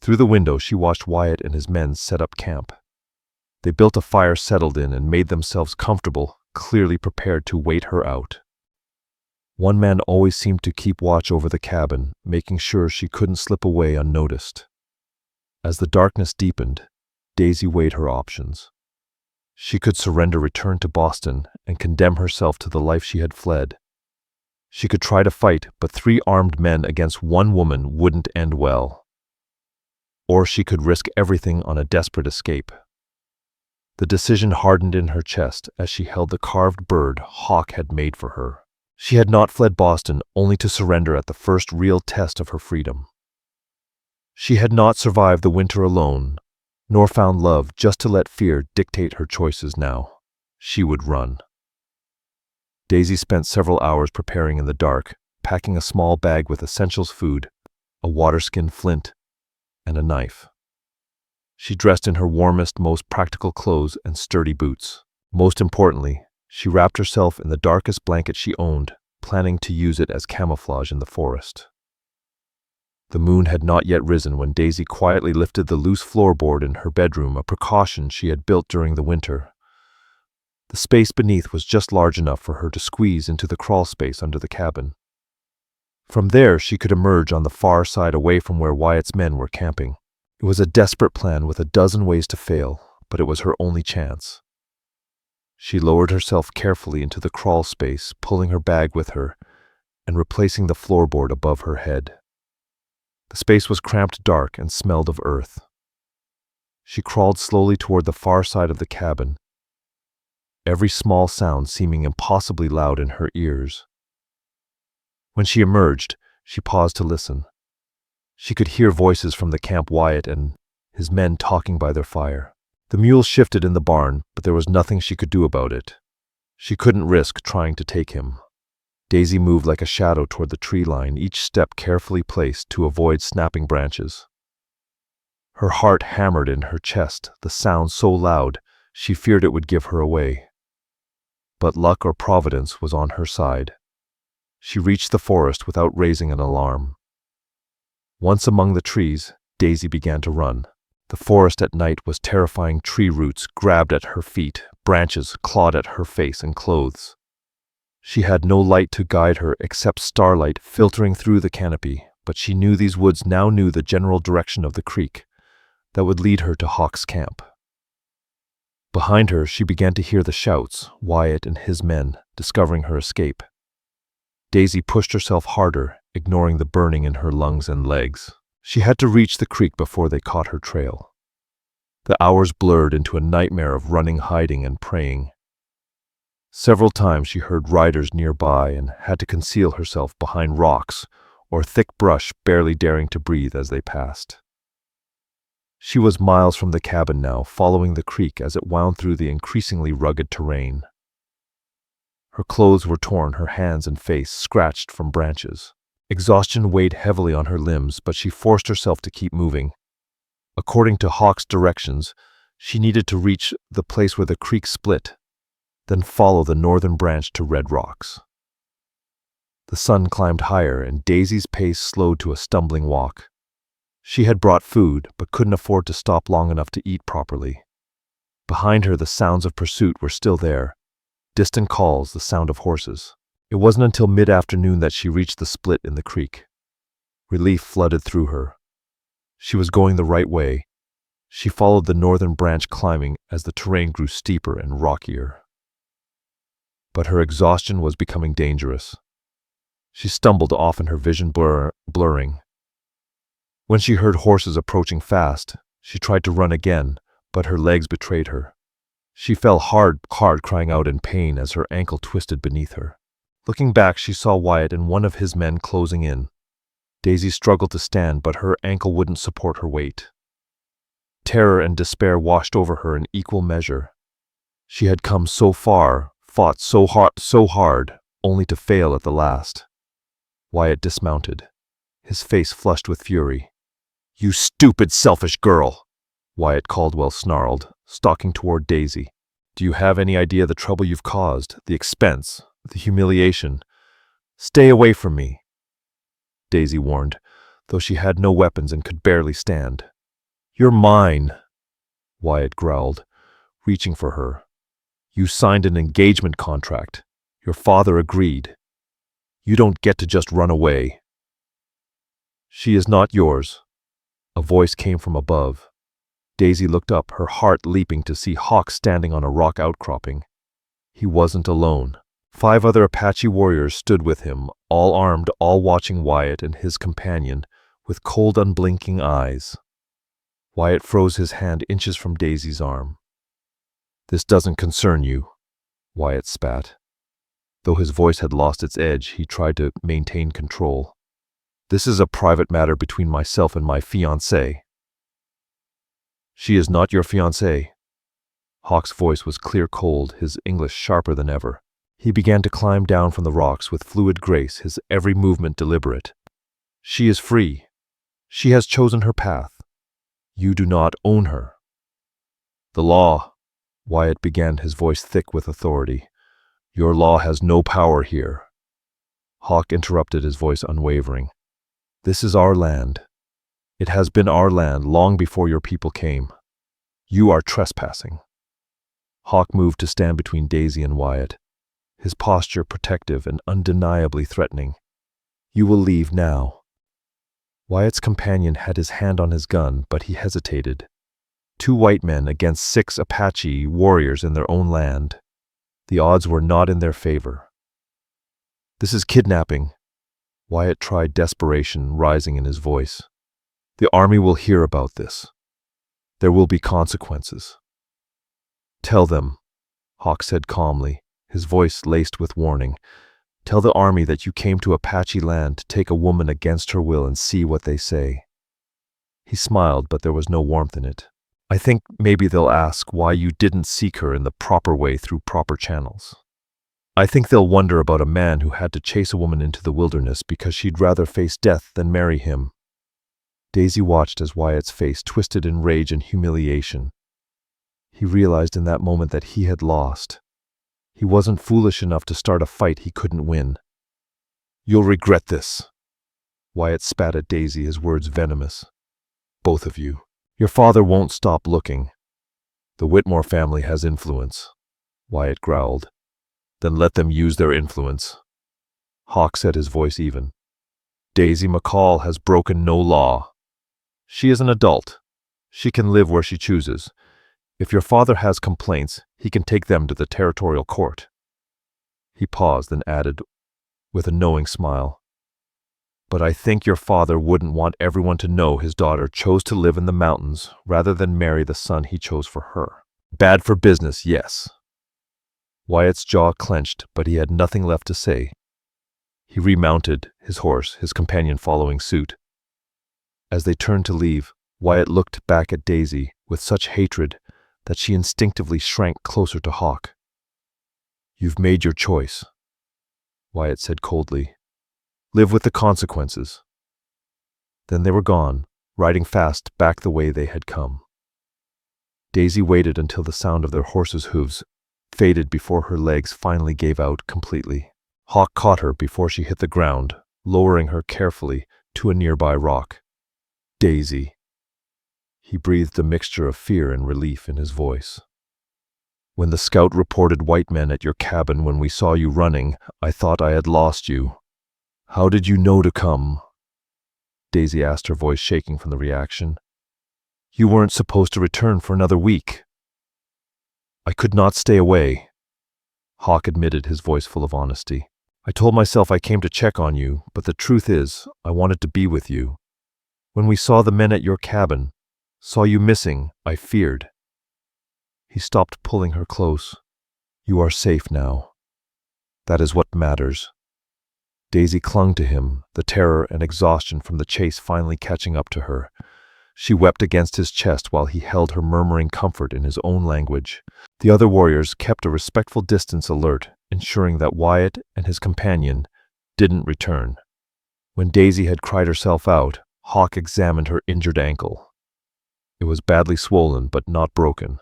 Through the window, she watched Wyatt and his men set up camp. They built a fire, settled in, and made themselves comfortable, clearly prepared to wait her out. One man always seemed to keep watch over the cabin, making sure she couldn't slip away unnoticed. As the darkness deepened, Daisy weighed her options. She could surrender, return to Boston, and condemn herself to the life she had fled. She could try to fight, but 3 armed men against 1 woman wouldn't end well. Or she could risk everything on a desperate escape. The decision hardened in her chest as she held the carved bird Hawk had made for her. She had not fled Boston only to surrender at the first real test of her freedom. She had not survived the winter alone, nor found love just to let fear dictate her choices now. She would run. Daisy spent several hours preparing in the dark, packing a small bag with essentials: food, a waterskin flint, and a knife. She dressed in her warmest, most practical clothes and sturdy boots. Most importantly, she wrapped herself in the darkest blanket she owned, planning to use it as camouflage in the forest. The moon had not yet risen when Daisy quietly lifted the loose floorboard in her bedroom, a precaution she had built during the winter. The space beneath was just large enough for her to squeeze into the crawl space under the cabin. From there, she could emerge on the far side, away from where Wyatt's men were camping. It was a desperate plan with a dozen ways to fail, but it was her only chance. She lowered herself carefully into the crawl space, pulling her bag with her and replacing the floorboard above her head. The space was cramped, dark, and smelled of earth. She crawled slowly toward the far side of the cabin, every small sound seeming impossibly loud in her ears. When she emerged, she paused to listen. She could hear voices from the camp, Wyatt and his men talking by their fire. The mules shifted in the barn, but there was nothing she could do about it. She couldn't risk trying to take him. Daisy moved like a shadow toward the tree line, each step carefully placed to avoid snapping branches. Her heart hammered in her chest, the sound so loud she feared it would give her away. But luck or providence was on her side. She reached the forest without raising an alarm. Once among the trees, Daisy began to run. The forest at night was terrifying. Tree roots grabbed at her feet, branches clawed at her face and clothes. She had no light to guide her except starlight filtering through the canopy, but she knew these woods now knew the general direction of the creek that would lead her to Hawk's camp. Behind her, she began to hear the shouts, Wyatt and his men discovering her escape. Daisy pushed herself harder, ignoring the burning in her lungs and legs. She had to reach the creek before they caught her trail. The hours blurred into a nightmare of running, hiding, and praying. Several times she heard riders nearby and had to conceal herself behind rocks or thick brush, barely daring to breathe as they passed. She was miles from the cabin now, following the creek as it wound through the increasingly rugged terrain. Her clothes were torn, her hands and face scratched from branches. Exhaustion weighed heavily on her limbs, but she forced herself to keep moving. According to Hawk's directions, she needed to reach the place where the creek split, then follow the northern branch to Red Rocks. The sun climbed higher, and Daisy's pace slowed to a stumbling walk. She had brought food, but couldn't afford to stop long enough to eat properly. Behind her, the sounds of pursuit were still there. Distant calls, the sound of horses. It wasn't until mid-afternoon that she reached the split in the creek. Relief flooded through her. She was going the right way. She followed the northern branch, climbing as the terrain grew steeper and rockier. But her exhaustion was becoming dangerous. She stumbled, often her vision blurring. When she heard horses approaching fast, she tried to run again, but her legs betrayed her. She fell hard, crying out in pain as her ankle twisted beneath her. Looking back, she saw Wyatt and one of his men closing in. Daisy struggled to stand, but her ankle wouldn't support her weight. Terror and despair washed over her in equal measure. She had come so far, fought so hard, only to fail at the last. Wyatt dismounted, his face flushed with fury. "You stupid, selfish girl!" Wyatt Caldwell snarled, stalking toward Daisy. "Do you have any idea the trouble you've caused, the expense, the humiliation? Stay away from me," Daisy warned, though she had no weapons and could barely stand. "You're mine," Wyatt growled, reaching for her. "You signed an engagement contract. Your father agreed. You don't get to just run away." "She is not yours," a voice came from above. Daisy looked up, her heart leaping to see Hawk standing on a rock outcropping. He wasn't alone. 5 other Apache warriors stood with him, all armed, all watching Wyatt and his companion with cold, unblinking eyes. Wyatt froze, his hand inches from Daisy's arm. "This doesn't concern you," Wyatt spat. Though his voice had lost its edge, he tried to maintain control. "This is a private matter between myself and my fiancée." "She is not your fiancée." Hawk's voice was clear, cold, his English sharper than ever. He began to climb down from the rocks with fluid grace, his every movement deliberate. "She is free. She has chosen her path. You do not own her." "The law," Wyatt began, his voice thick with authority. "Your law has no power here." Hawk interrupted, his voice unwavering. "This is our land. It has been our land long before your people came. You are trespassing." Hawk moved to stand between Daisy and Wyatt, his posture protective and undeniably threatening. "You will leave now." Wyatt's companion had his hand on his gun, but he hesitated. 2 white men against 6 Apache warriors in their own land. The odds were not in their favor. "This is kidnapping." Wyatt tried, desperation rising in his voice. "The army will hear about this. There will be consequences." "Tell them," Hawk said calmly, his voice laced with warning. "Tell the army that you came to Apache land to take a woman against her will and see what they say." He smiled, but there was no warmth in it. "I think maybe they'll ask why you didn't seek her in the proper way through proper channels. I think they'll wonder about a man who had to chase a woman into the wilderness because she'd rather face death than marry him." Daisy watched as Wyatt's face twisted in rage and humiliation. He realized in that moment that he had lost. He wasn't foolish enough to start a fight he couldn't win. "You'll regret this." Wyatt spat at Daisy, his words venomous. "Both of you. Your father won't stop looking. The Whitmore family has influence," Wyatt growled. "Then let them use their influence." Hawk said, his voice even. "Daisy McCall has broken no law. She is an adult. She can live where she chooses. If your father has complaints, he can take them to the territorial court." He paused, then added, with a knowing smile, "But I think your father wouldn't want everyone to know his daughter chose to live in the mountains rather than marry the son he chose for her. Bad for business, yes." Wyatt's jaw clenched, but he had nothing left to say. He remounted his horse, his companion following suit. As they turned to leave, Wyatt looked back at Daisy with such hatred that she instinctively shrank closer to Hawk. "You've made your choice," Wyatt said coldly. "Live with the consequences." Then they were gone, riding fast back the way they had come. Daisy waited until the sound of their horses' hooves faded before her legs finally gave out completely. Hawk caught her before she hit the ground, lowering her carefully to a nearby rock. Daisy. He breathed a mixture of fear and relief in his voice. When the scout reported white men at your cabin when we saw you running, I thought I had lost you. How did you know to come? Daisy asked, her voice shaking from the reaction. You weren't supposed to return for another week. I could not stay away. Hawk admitted, his voice full of honesty. I told myself I came to check on you, but the truth is, I wanted to be with you. When we saw the men at your cabin, saw you missing, I feared. He stopped, pulling her close. You are safe now. That is what matters. Daisy clung to him, the terror and exhaustion from the chase finally catching up to her. She wept against his chest while he held her, murmuring comfort in his own language. The other warriors kept a respectful distance, alert, ensuring that Wyatt and his companion didn't return. When Daisy had cried herself out, Hawk examined her injured ankle. It was badly swollen, but not broken.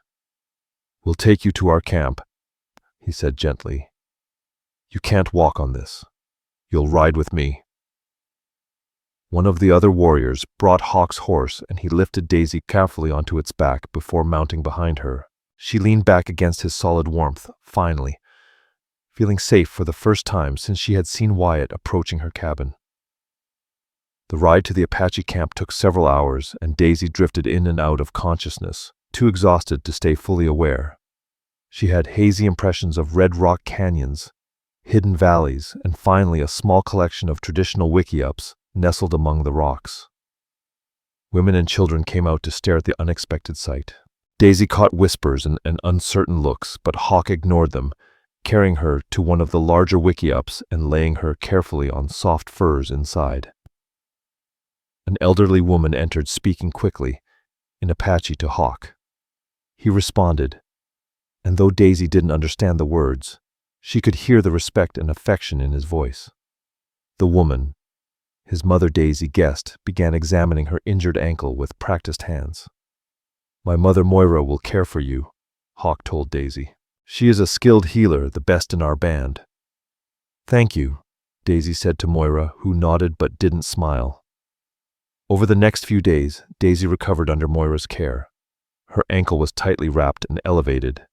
We'll take you to our camp, he said gently. You can't walk on this. You'll ride with me. One of the other warriors brought Hawk's horse, and he lifted Daisy carefully onto its back before mounting behind her. She leaned back against his solid warmth, finally, feeling safe for the first time since she had seen Wyatt approaching her cabin. The ride to the Apache camp took several hours, and Daisy drifted in and out of consciousness, too exhausted to stay fully aware. She had hazy impressions of red rock canyons, hidden valleys, and finally a small collection of traditional wickiups nestled among the rocks. Women and children came out to stare at the unexpected sight. Daisy caught whispers and uncertain looks, but Hawk ignored them, carrying her to one of the larger wickiups and laying her carefully on soft furs inside. An elderly woman entered, speaking quickly, in Apache, to Hawk. He responded, and though Daisy didn't understand the words, she could hear the respect and affection in his voice. The woman, his mother, Daisy guessed, began examining her injured ankle with practiced hands. My mother Moira will care for you, Hawk told Daisy. She is a skilled healer, the best in our band. Thank you, Daisy said to Moira, who nodded but didn't smile. Over the next few days, Daisy recovered under Moira's care. Her ankle was tightly wrapped and elevated.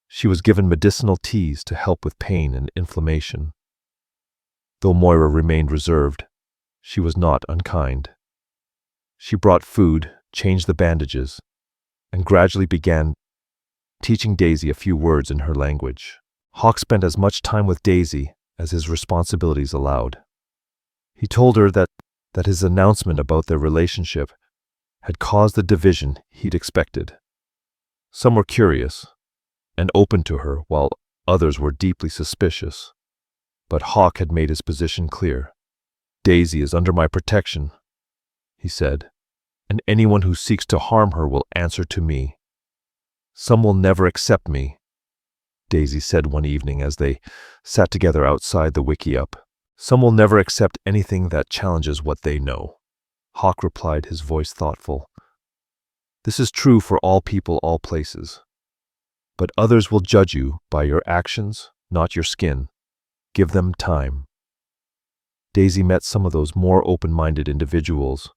She was given medicinal teas to help with pain and inflammation. Though Moira remained reserved, she was not unkind. She brought food, changed the bandages, and gradually began teaching Daisy a few words in her language. Hawk spent as much time with Daisy as his responsibilities allowed. He told her that his announcement about their relationship had caused the division he'd expected. Some were curious and open to her, while others were deeply suspicious. But Hawk had made his position clear. Daisy is under my protection, he said, and anyone who seeks to harm her will answer to me. Some will never accept me, Daisy said one evening as they sat together outside the wickiup. Some will never accept anything that challenges what they know. Hawk replied, his voice thoughtful. This is true for all people, all places. But others will judge you by your actions, not your skin. Give them time. Daisy met some of those more open-minded individuals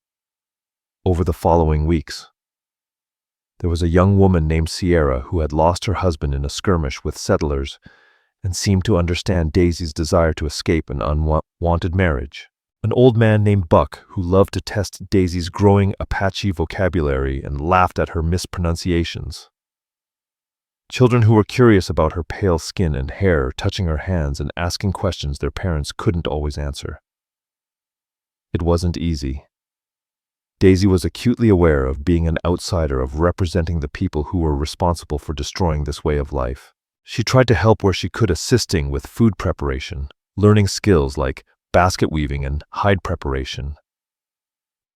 over the following weeks. There was a young woman named Sierra who had lost her husband in a skirmish with settlers and seemed to understand Daisy's desire to escape an unwanted marriage. An old man named Buck who loved to test Daisy's growing Apache vocabulary and laughed at her mispronunciations. Children who were curious about her pale skin and hair, touching her hands and asking questions their parents couldn't always answer. It wasn't easy. Daisy was acutely aware of being an outsider, of representing the people who were responsible for destroying this way of life. She tried to help where she could, assisting with food preparation, learning skills like basket weaving and hide preparation.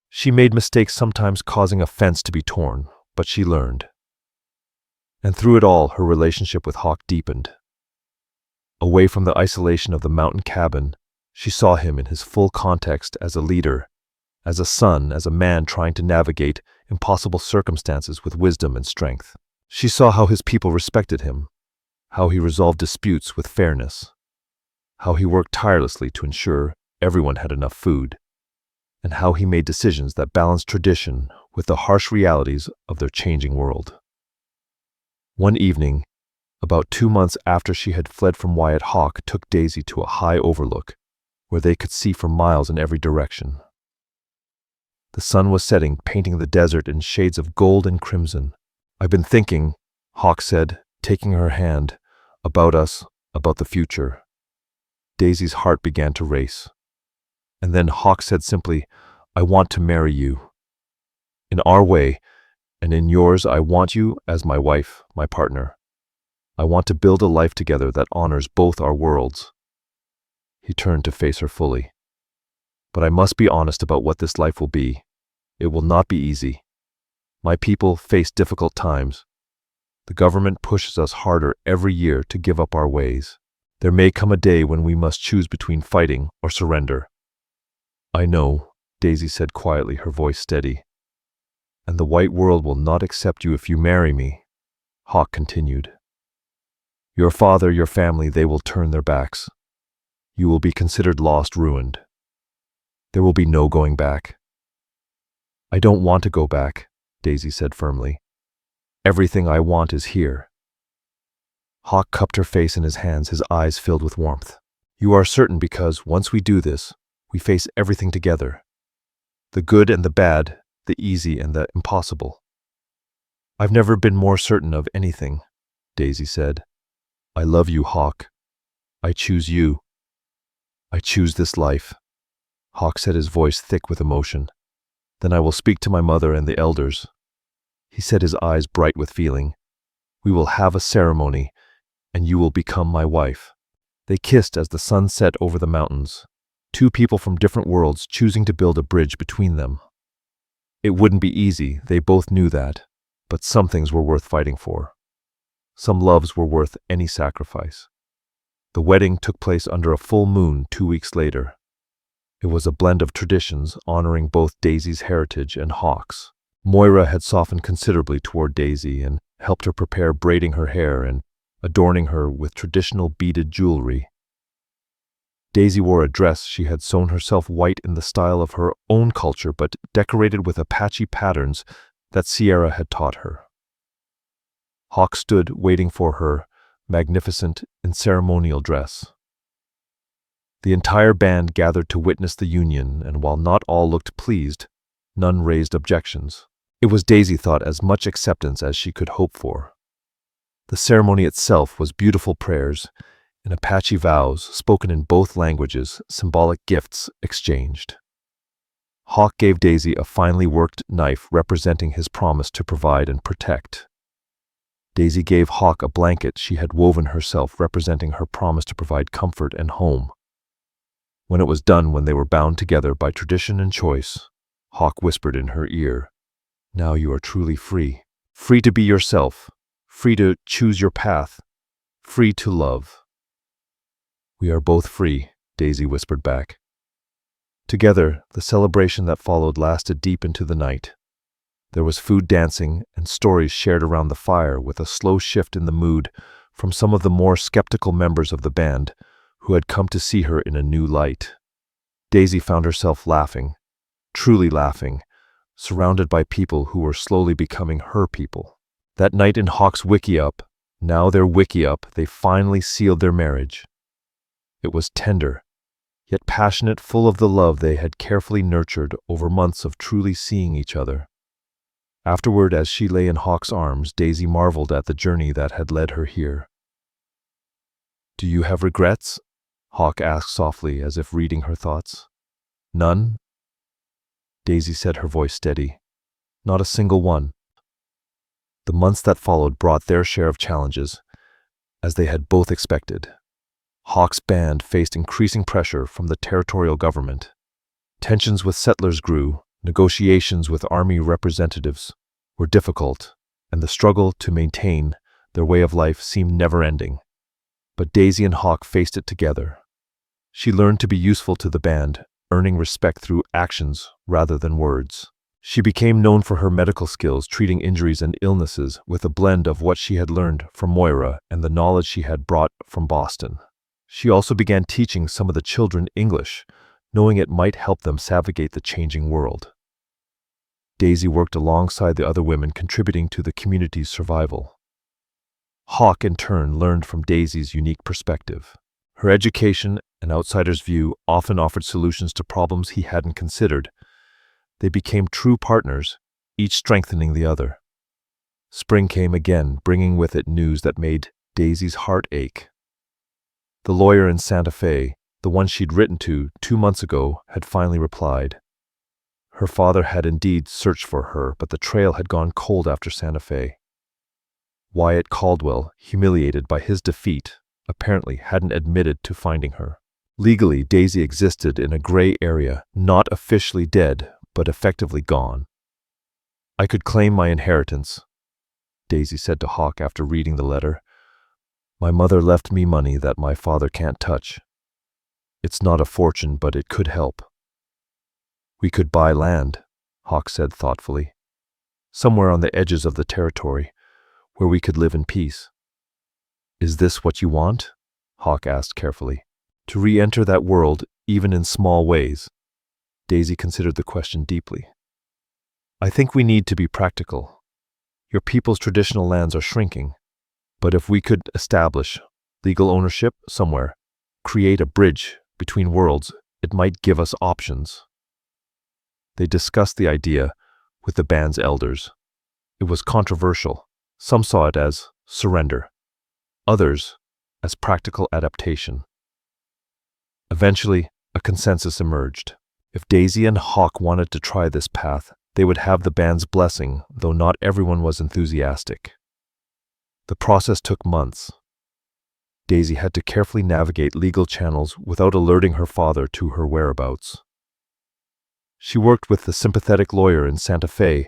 She made mistakes, sometimes causing a fence to be torn, but she learned. And through it all, her relationship with Hawk deepened. Away from the isolation of the mountain cabin, she saw him in his full context as a leader, as a son, as a man trying to navigate impossible circumstances with wisdom and strength. She saw how his people respected him, how he resolved disputes with fairness, how he worked tirelessly to ensure everyone had enough food, and how he made decisions that balanced tradition with the harsh realities of their changing world. One evening, about 2 months after she had fled from Wyatt, Hawk took Daisy to a high overlook where they could see for miles in every direction. The sun was setting, painting the desert in shades of gold and crimson. "I've been thinking," Hawk said, taking her hand, "about us, about the future." Daisy's heart began to race. And then Hawk said simply, "I want to marry you. In our way, and in yours, I want you as my wife, my partner. I want to build a life together that honors both our worlds." He turned to face her fully. "But I must be honest about what this life will be. It will not be easy. My people face difficult times. The government pushes us harder every year to give up our ways. There may come a day when we must choose between fighting or surrender." "I know," Daisy said quietly, her voice steady. "And the white world will not accept you if you marry me," Hawk continued. "Your father, your family, they will turn their backs. You will be considered lost, ruined. There will be no going back." "I don't want to go back," Daisy said firmly. "Everything I want is here." Hawk cupped her face in his hands, his eyes filled with warmth. "You are certain because, once we do this, we face everything together. The good and the bad, the easy and the impossible." "I've never been more certain of anything," Daisy said. "I love you, Hawk. I choose you. I choose this life." Hawk said, his voice thick with emotion. "Then I will speak to my mother and the elders." He said, his eyes bright with feeling. "We will have a ceremony, and you will become my wife." They kissed as the sun set over the mountains, two people from different worlds choosing to build a bridge between them. It wouldn't be easy, they both knew that, but some things were worth fighting for. Some loves were worth any sacrifice. The wedding took place under a full moon 2 weeks later. It was a blend of traditions honoring both Daisy's heritage and Hawk's. Moira had softened considerably toward Daisy and helped her prepare braiding her hair and adorning her with traditional beaded jewelry. Daisy wore a dress she had sewn herself white in the style of her own culture but decorated with Apache patterns that Sierra had taught her. Hawk stood waiting for her, magnificent in ceremonial dress. The entire band gathered to witness the union, and while not all looked pleased, none raised objections. It was, Daisy thought, as much acceptance as she could hope for. The ceremony itself was beautiful prayers and Apache vows spoken in both languages, symbolic gifts exchanged. Hawk gave Daisy a finely worked knife representing his promise to provide and protect. Daisy gave Hawk a blanket she had woven herself representing her promise to provide comfort and home. When it was done, when they were bound together by tradition and choice, Hawk whispered in her ear, "Now you are truly free. Free to be yourself. Free to choose your path. Free to love." "We are both free," Daisy whispered back. Together, the celebration that followed lasted deep into the night. There was food, dancing, and stories shared around the fire, with a slow shift in the mood from some of the more skeptical members of the band who had come to see her in a new light. Daisy found herself laughing, truly laughing, surrounded by people who were slowly becoming her people. That night in Hawk's wiki-up, now their wiki-up, they finally sealed their marriage. It was tender, yet passionate, full of the love they had carefully nurtured over months of truly seeing each other. Afterward, as she lay in Hawk's arms, Daisy marveled at the journey that had led her here. "Do you have regrets?" Hawk asked softly, as if reading her thoughts. "None?" Daisy said, her voice steady. "Not a single one." The months that followed brought their share of challenges, as they had both expected. Hawk's band faced increasing pressure from the territorial government. Tensions with settlers grew, negotiations with army representatives were difficult, and the struggle to maintain their way of life seemed never-ending. But Daisy and Hawk faced it together. She learned to be useful to the band, earning respect through actions rather than words. She became known for her medical skills, treating injuries and illnesses with a blend of what she had learned from Moira and the knowledge she had brought from Boston. She also began teaching some of the children English, knowing it might help them navigate the changing world. Daisy worked alongside the other women, contributing to the community's survival. Hawk, in turn, learned from Daisy's unique perspective. Her education and outsider's view often offered solutions to problems he hadn't considered. They became true partners, each strengthening the other. Spring came again, bringing with it news that made Daisy's heart ache. The lawyer in Santa Fe, the one she'd written to 2 months ago, had finally replied. Her father had indeed searched for her, but the trail had gone cold after Santa Fe. Wyatt Caldwell, humiliated by his defeat, apparently hadn't admitted to finding her. Legally, Daisy existed in a gray area, not officially dead, but effectively gone. I could claim my inheritance, Daisy said to Hawk after reading the letter. My mother left me money that my father can't touch. It's not a fortune, but it could help. We could buy land, Hawk said thoughtfully, somewhere on the edges of the territory, where we could live in peace. Is this what you want? Hawk asked carefully. To re-enter that world, even in small ways? Daisy considered the question deeply. I think we need to be practical. Your people's traditional lands are shrinking, but if we could establish legal ownership somewhere, create a bridge between worlds, it might give us options. They discussed the idea with the band's elders. It was controversial. Some saw it as surrender, others as practical adaptation. Eventually, a consensus emerged. If Daisy and Hawk wanted to try this path, they would have the band's blessing, though not everyone was enthusiastic. The process took months. Daisy had to carefully navigate legal channels without alerting her father to her whereabouts. She worked with the sympathetic lawyer in Santa Fe,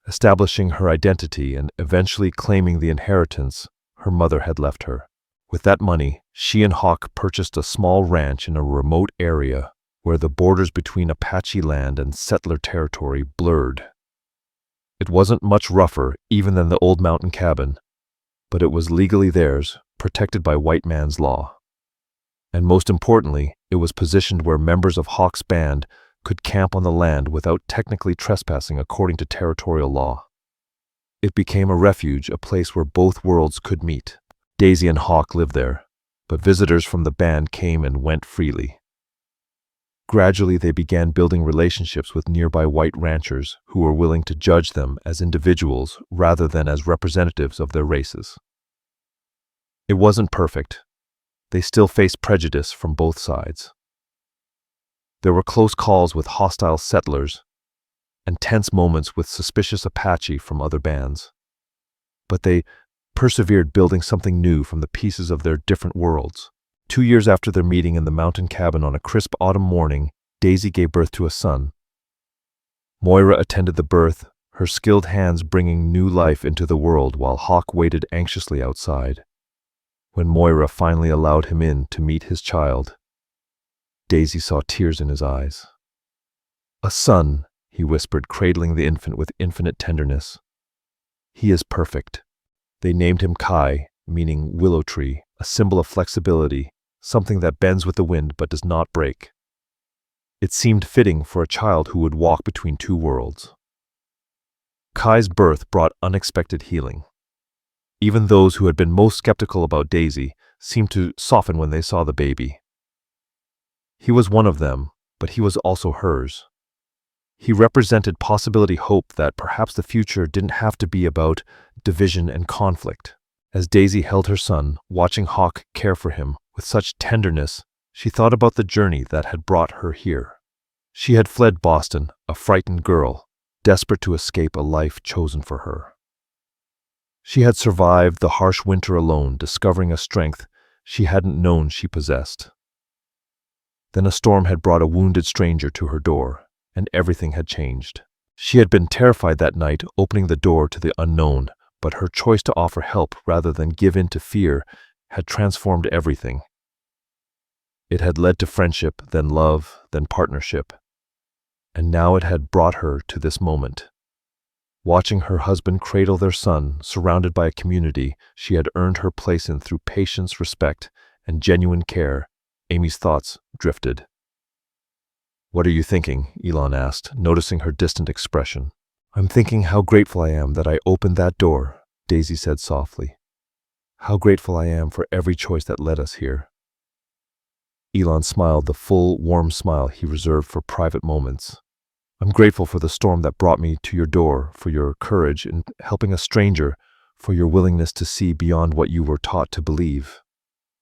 establishing her identity and eventually claiming the inheritance her mother had left her. With that money, she and Hawk purchased a small ranch in a remote area where the borders between Apache land and settler territory blurred. It wasn't much rougher even than the old mountain cabin, but it was legally theirs, protected by white man's law. And most importantly, it was positioned where members of Hawk's band could camp on the land without technically trespassing according to territorial law. It became a refuge, a place where both worlds could meet. Daisy and Hawk lived there, but visitors from the band came and went freely. Gradually, they began building relationships with nearby white ranchers who were willing to judge them as individuals rather than as representatives of their races. It wasn't perfect. They still faced prejudice from both sides. There were close calls with hostile settlers and tense moments with suspicious Apache from other bands. But they persevered, building something new from the pieces of their different worlds. 2 years after their meeting in the mountain cabin on a crisp autumn morning, Daisy gave birth to a son. Moira attended the birth, her skilled hands bringing new life into the world while Hawk waited anxiously outside. When Moira finally allowed him in to meet his child, Daisy saw tears in his eyes. A son, he whispered, cradling the infant with infinite tenderness. He is perfect. They named him Kai, meaning willow tree, a symbol of flexibility, something that bends with the wind but does not break. It seemed fitting for a child who would walk between two worlds. Kai's birth brought unexpected healing. Even those who had been most skeptical about Daisy seemed to soften when they saw the baby. He was one of them, but he was also hers. He represented possibility, hope that perhaps the future didn't have to be about division and conflict. As Daisy held her son, watching Hawk care for him with such tenderness, she thought about the journey that had brought her here. She had fled Boston, a frightened girl, desperate to escape a life chosen for her. She had survived the harsh winter alone, discovering a strength she hadn't known she possessed. Then a storm had brought a wounded stranger to her door, and everything had changed. She had been terrified that night, opening the door to the unknown, but her choice to offer help rather than give in to fear had transformed everything. It had led to friendship, then love, then partnership. And now it had brought her to this moment. Watching her husband cradle their son, surrounded by a community she had earned her place in through patience, respect, and genuine care, Amy's thoughts drifted. "What are you thinking?" Elon asked, noticing her distant expression. "I'm thinking how grateful I am that I opened that door," Daisy said softly. "How grateful I am for every choice that led us here." Elon smiled, the full, warm smile he reserved for private moments. "I'm grateful for the storm that brought me to your door, for your courage in helping a stranger, for your willingness to see beyond what you were taught to believe."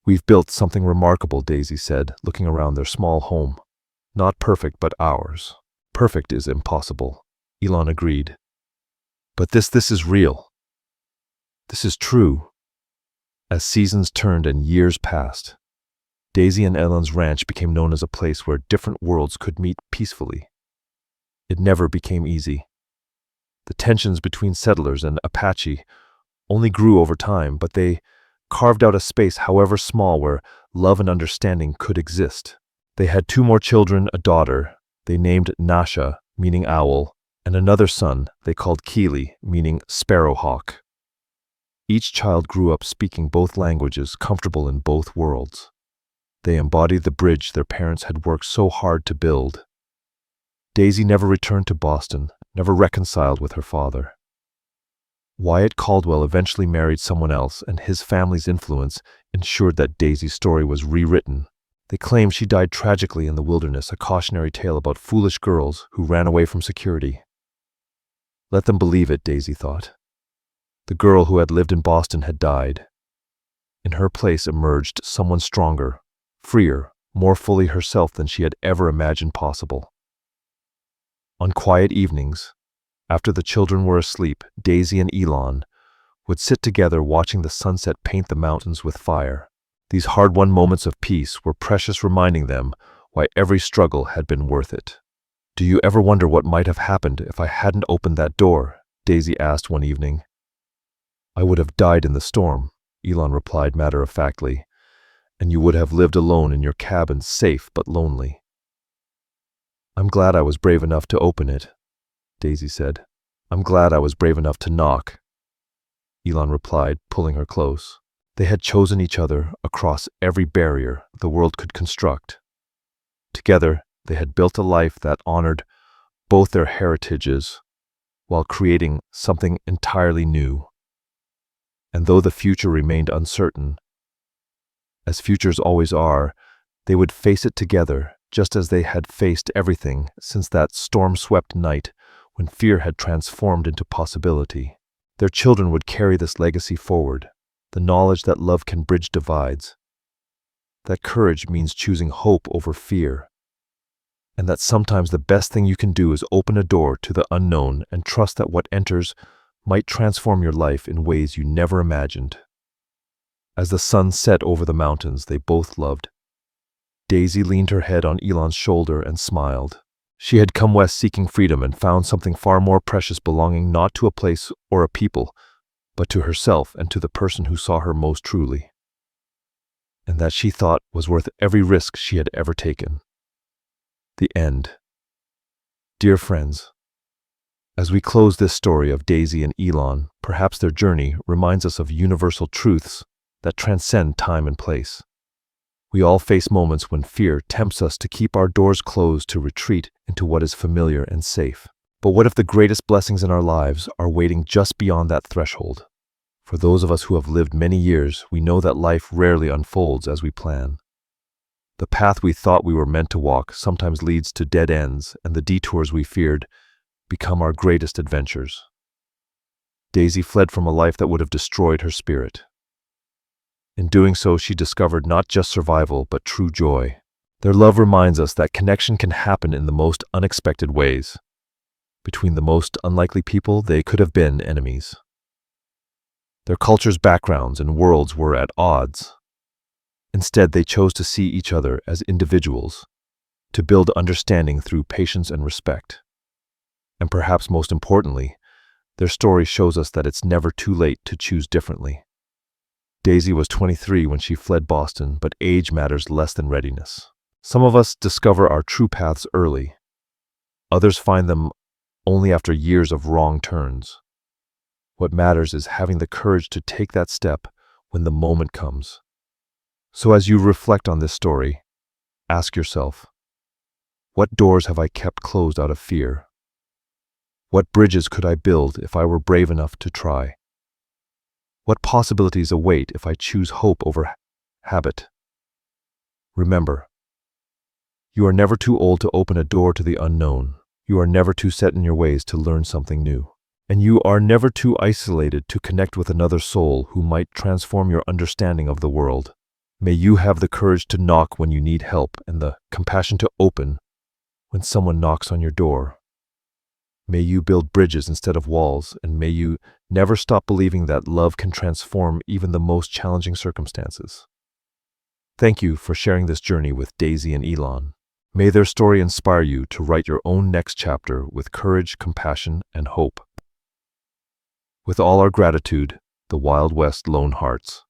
"We've built something remarkable," Daisy said, looking around their small home. "Not perfect, but ours." "Perfect is impossible," Elon agreed. "But this is real. This is true." As seasons turned and years passed, Daisy and Elon's ranch became known as a place where different worlds could meet peacefully. It never became easy. The tensions between settlers and Apache only grew over time, but they carved out a space, however small, where love and understanding could exist. They had 2 more children, a daughter they named Nasha, meaning owl, and another son they called Keely, meaning sparrowhawk. Each child grew up speaking both languages, comfortable in both worlds. They embodied the bridge their parents had worked so hard to build. Daisy never returned to Boston, never reconciled with her father. Wyatt Caldwell eventually married someone else, and his family's influence ensured that Daisy's story was rewritten. They claimed she died tragically in the wilderness, a cautionary tale about foolish girls who ran away from security. Let them believe it, Daisy thought. The girl who had lived in Boston had died. In her place emerged someone stronger, freer, more fully herself than she had ever imagined possible. On quiet evenings, after the children were asleep, Daisy and Elon would sit together watching the sunset paint the mountains with fire. These hard-won moments of peace were precious, reminding them why every struggle had been worth it. "Do you ever wonder what might have happened if I hadn't opened that door?" Daisy asked one evening. "I would have died in the storm," Elon replied matter-of-factly, "and you would have lived alone in your cabin, safe but lonely." "I'm glad I was brave enough to open it," Daisy said. "I'm glad I was brave enough to knock," Elon replied, pulling her close. They had chosen each other across every barrier the world could construct. Together, they had built a life that honored both their heritages while creating something entirely new. And though the future remained uncertain, as futures always are, they would face it together, just as they had faced everything since that storm-swept night when fear had transformed into possibility. Their children would carry this legacy forward, the knowledge that love can bridge divides, that courage means choosing hope over fear, and that sometimes the best thing you can do is open a door to the unknown and trust that what enters might transform your life in ways you never imagined. As the sun set over the mountains they both loved, Daisy leaned her head on Elon's shoulder and smiled. She had come west seeking freedom and found something far more precious, belonging not to a place or a people, but to herself and to the person who saw her most truly, and that she thought was worth every risk she had ever taken. The end. Dear friends, as we close this story of Daisy and Elon, perhaps their journey reminds us of universal truths that transcend time and place. We all face moments when fear tempts us to keep our doors closed, to retreat into what is familiar and safe. But what if the greatest blessings in our lives are waiting just beyond that threshold? For those of us who have lived many years, we know that life rarely unfolds as we plan. The path we thought we were meant to walk sometimes leads to dead ends, and the detours we feared become our greatest adventures. Daisy fled from a life that would have destroyed her spirit. In doing so, she discovered not just survival, but true joy. Their love reminds us that connection can happen in the most unexpected ways. Between the most unlikely people, they could have been enemies. Their cultures, backgrounds, and worlds were at odds. Instead, they chose to see each other as individuals, to build understanding through patience and respect. And perhaps most importantly, their story shows us that it's never too late to choose differently. Daisy was 23 when she fled Boston, but age matters less than readiness. Some of us discover our true paths early. Others find them only after years of wrong turns. What matters is having the courage to take that step when the moment comes. So as you reflect on this story, ask yourself, what doors have I kept closed out of fear? What bridges could I build if I were brave enough to try? What possibilities await if I choose hope over habit? Remember, you are never too old to open a door to the unknown. You are never too set in your ways to learn something new. And you are never too isolated to connect with another soul who might transform your understanding of the world. May you have the courage to knock when you need help and the compassion to open when someone knocks on your door. May you build bridges instead of walls, and may you never stop believing that love can transform even the most challenging circumstances. Thank you for sharing this journey with Daisy and Elon. May their story inspire you to write your own next chapter with courage, compassion, and hope. With all our gratitude, the Wild West Lone Hearts.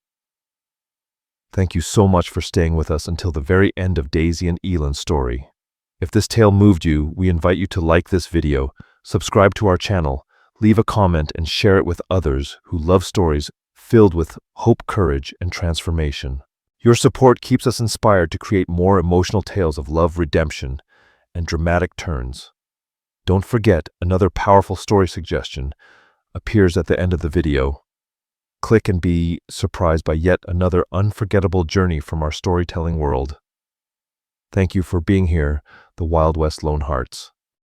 Thank you so much for staying with us until the very end of Daisy and Elon's story. If this tale moved you, we invite you to like this video, subscribe to our channel, leave a comment, and share it with others who love stories filled with hope, courage, and transformation. Your support keeps us inspired to create more emotional tales of love, redemption, and dramatic turns. Don't forget, another powerful story suggestion appears at the end of the video. Click and be surprised by yet another unforgettable journey from our storytelling world. Thank you for being here, the Wild West Lone Hearts.